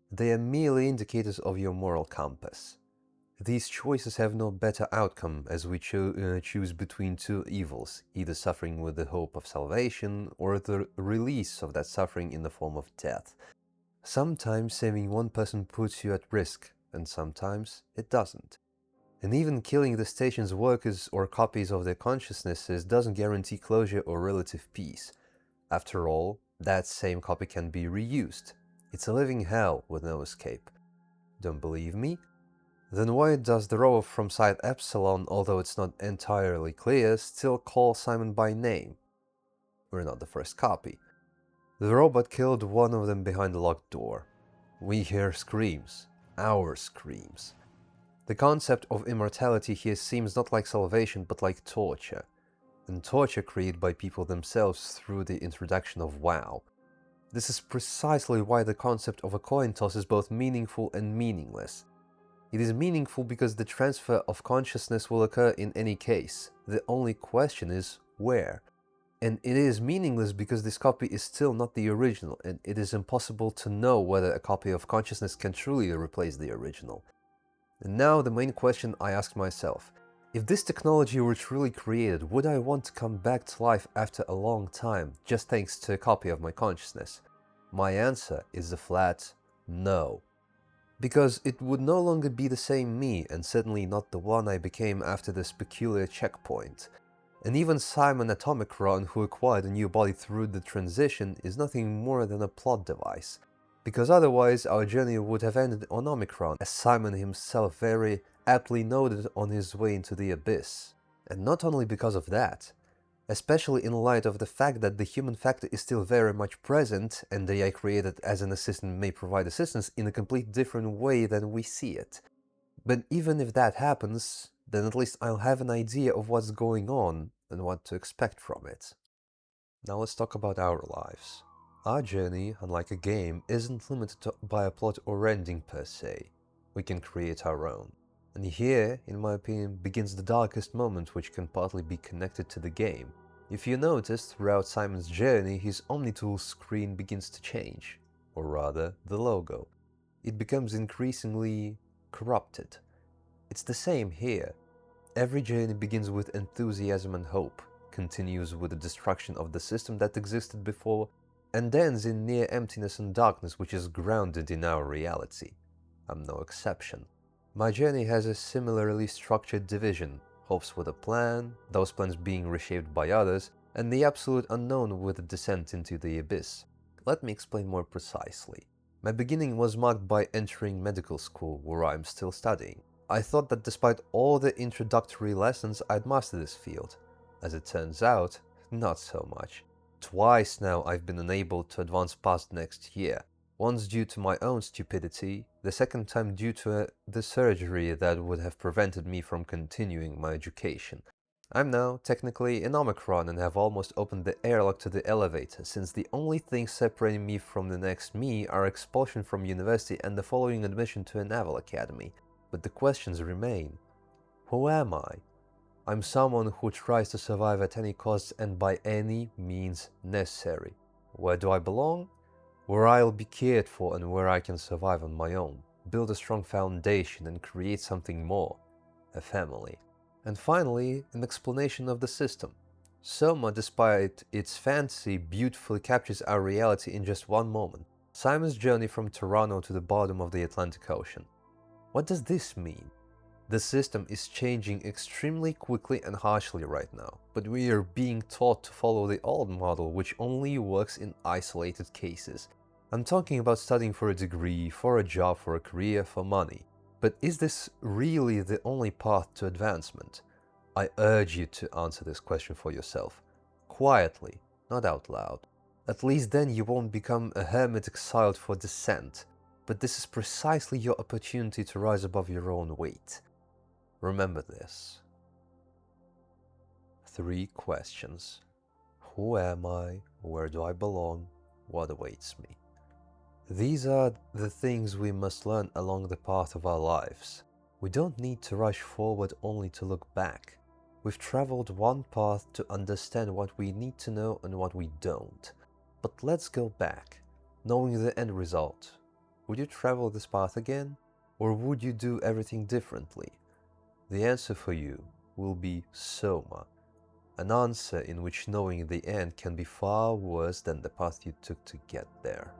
They are merely indicators of your moral compass. These choices have no better outcome as we choose between two evils, either suffering with the hope of salvation or the release of that suffering in the form of death. Sometimes saving one person puts you at risk, and sometimes it doesn't. And even killing the station's workers or copies of their consciousnesses doesn't guarantee closure or relative peace. After all, that same copy can be reused. It's a living hell with no escape. Don't believe me? Then why does the robot from Site Epsilon, although it's not entirely clear, still call Simon by name? We're not the first copy. The robot killed one of them behind the locked door. We hear screams, our screams. The concept of immortality here seems not like salvation but like torture, and torture created by people themselves through the introduction of WoW. This is precisely why the concept of a coin toss is both meaningful and meaningless. It is meaningful because the transfer of consciousness will occur in any case. The only question is where. And it is meaningless because this copy is still not the original, and it is impossible to know whether a copy of consciousness can truly replace the original. And now the main question I ask myself: if this technology were truly created, would I want to come back to life after a long time, just thanks to a copy of my consciousness? My answer is a flat no. Because it would no longer be the same me, and certainly not the one I became after this peculiar checkpoint. And even Simon Atomicron, who acquired a new body through the transition, is nothing more than a plot device. Because otherwise our journey would have ended on Omicron, as Simon himself very aptly noted on his way into the abyss. And not only because of that, especially in light of the fact that the human factor is still very much present, and the AI created as an assistant may provide assistance in a complete different way than we see it. But even if that happens, then at least I'll have an idea of what's going on and what to expect from it. Now let's talk about our lives. Our journey, unlike a game, isn't limited by a plot or ending per se. We can create our own. And here, in my opinion, begins the darkest moment, which can partly be connected to the game. If you notice, throughout Simon's journey, his Omnitool screen begins to change, or rather, the logo. It becomes increasingly corrupted. It's the same here. Every journey begins with enthusiasm and hope, continues with the destruction of the system that existed before, and ends in near emptiness and darkness, which is grounded in our reality. I'm no exception. My journey has a similarly structured division, hopes with a plan, those plans being reshaped by others, and the absolute unknown with a descent into the abyss. Let me explain more precisely. My beginning was marked by entering medical school, where I'm still studying. I thought that despite all the introductory lessons, I'd master this field. As it turns out, not so much. Twice now I've been unable to advance past next year. Once due to my own stupidity, the second time due to the surgery that would have prevented me from continuing my education. I'm now technically in Omicron and have almost opened the airlock to the elevator, since the only things separating me from the next me are expulsion from university and the following admission to a naval academy. But the questions remain. Who am I? I'm someone who tries to survive at any cost and by any means necessary. Where do I belong? Where I'll be cared for and where I can survive on my own, build a strong foundation and create something more, a family. And finally, an explanation of the system. SOMA, despite its fantasy, beautifully captures our reality in just one moment. Simon's journey from Toronto to the bottom of the Atlantic Ocean. What does this mean? The system is changing extremely quickly and harshly right now, but we are being taught to follow the old model, which only works in isolated cases. I'm talking about studying for a degree, for a job, for a career, for money. But is this really the only path to advancement? I urge you to answer this question for yourself. Quietly, not out loud. At least then you won't become a hermit exiled for dissent. But this is precisely your opportunity to rise above your own weight. Remember this. 3 questions. Who am I? Where do I belong? What awaits me? These are the things we must learn along the path of our lives. We don't need to rush forward only to look back. We've traveled one path to understand what we need to know and what we don't. But let's go back, knowing the end result. Would you travel this path again? Or would you do everything differently? The answer for you will be SOMA, an answer in which knowing the end can be far worse than the path you took to get there.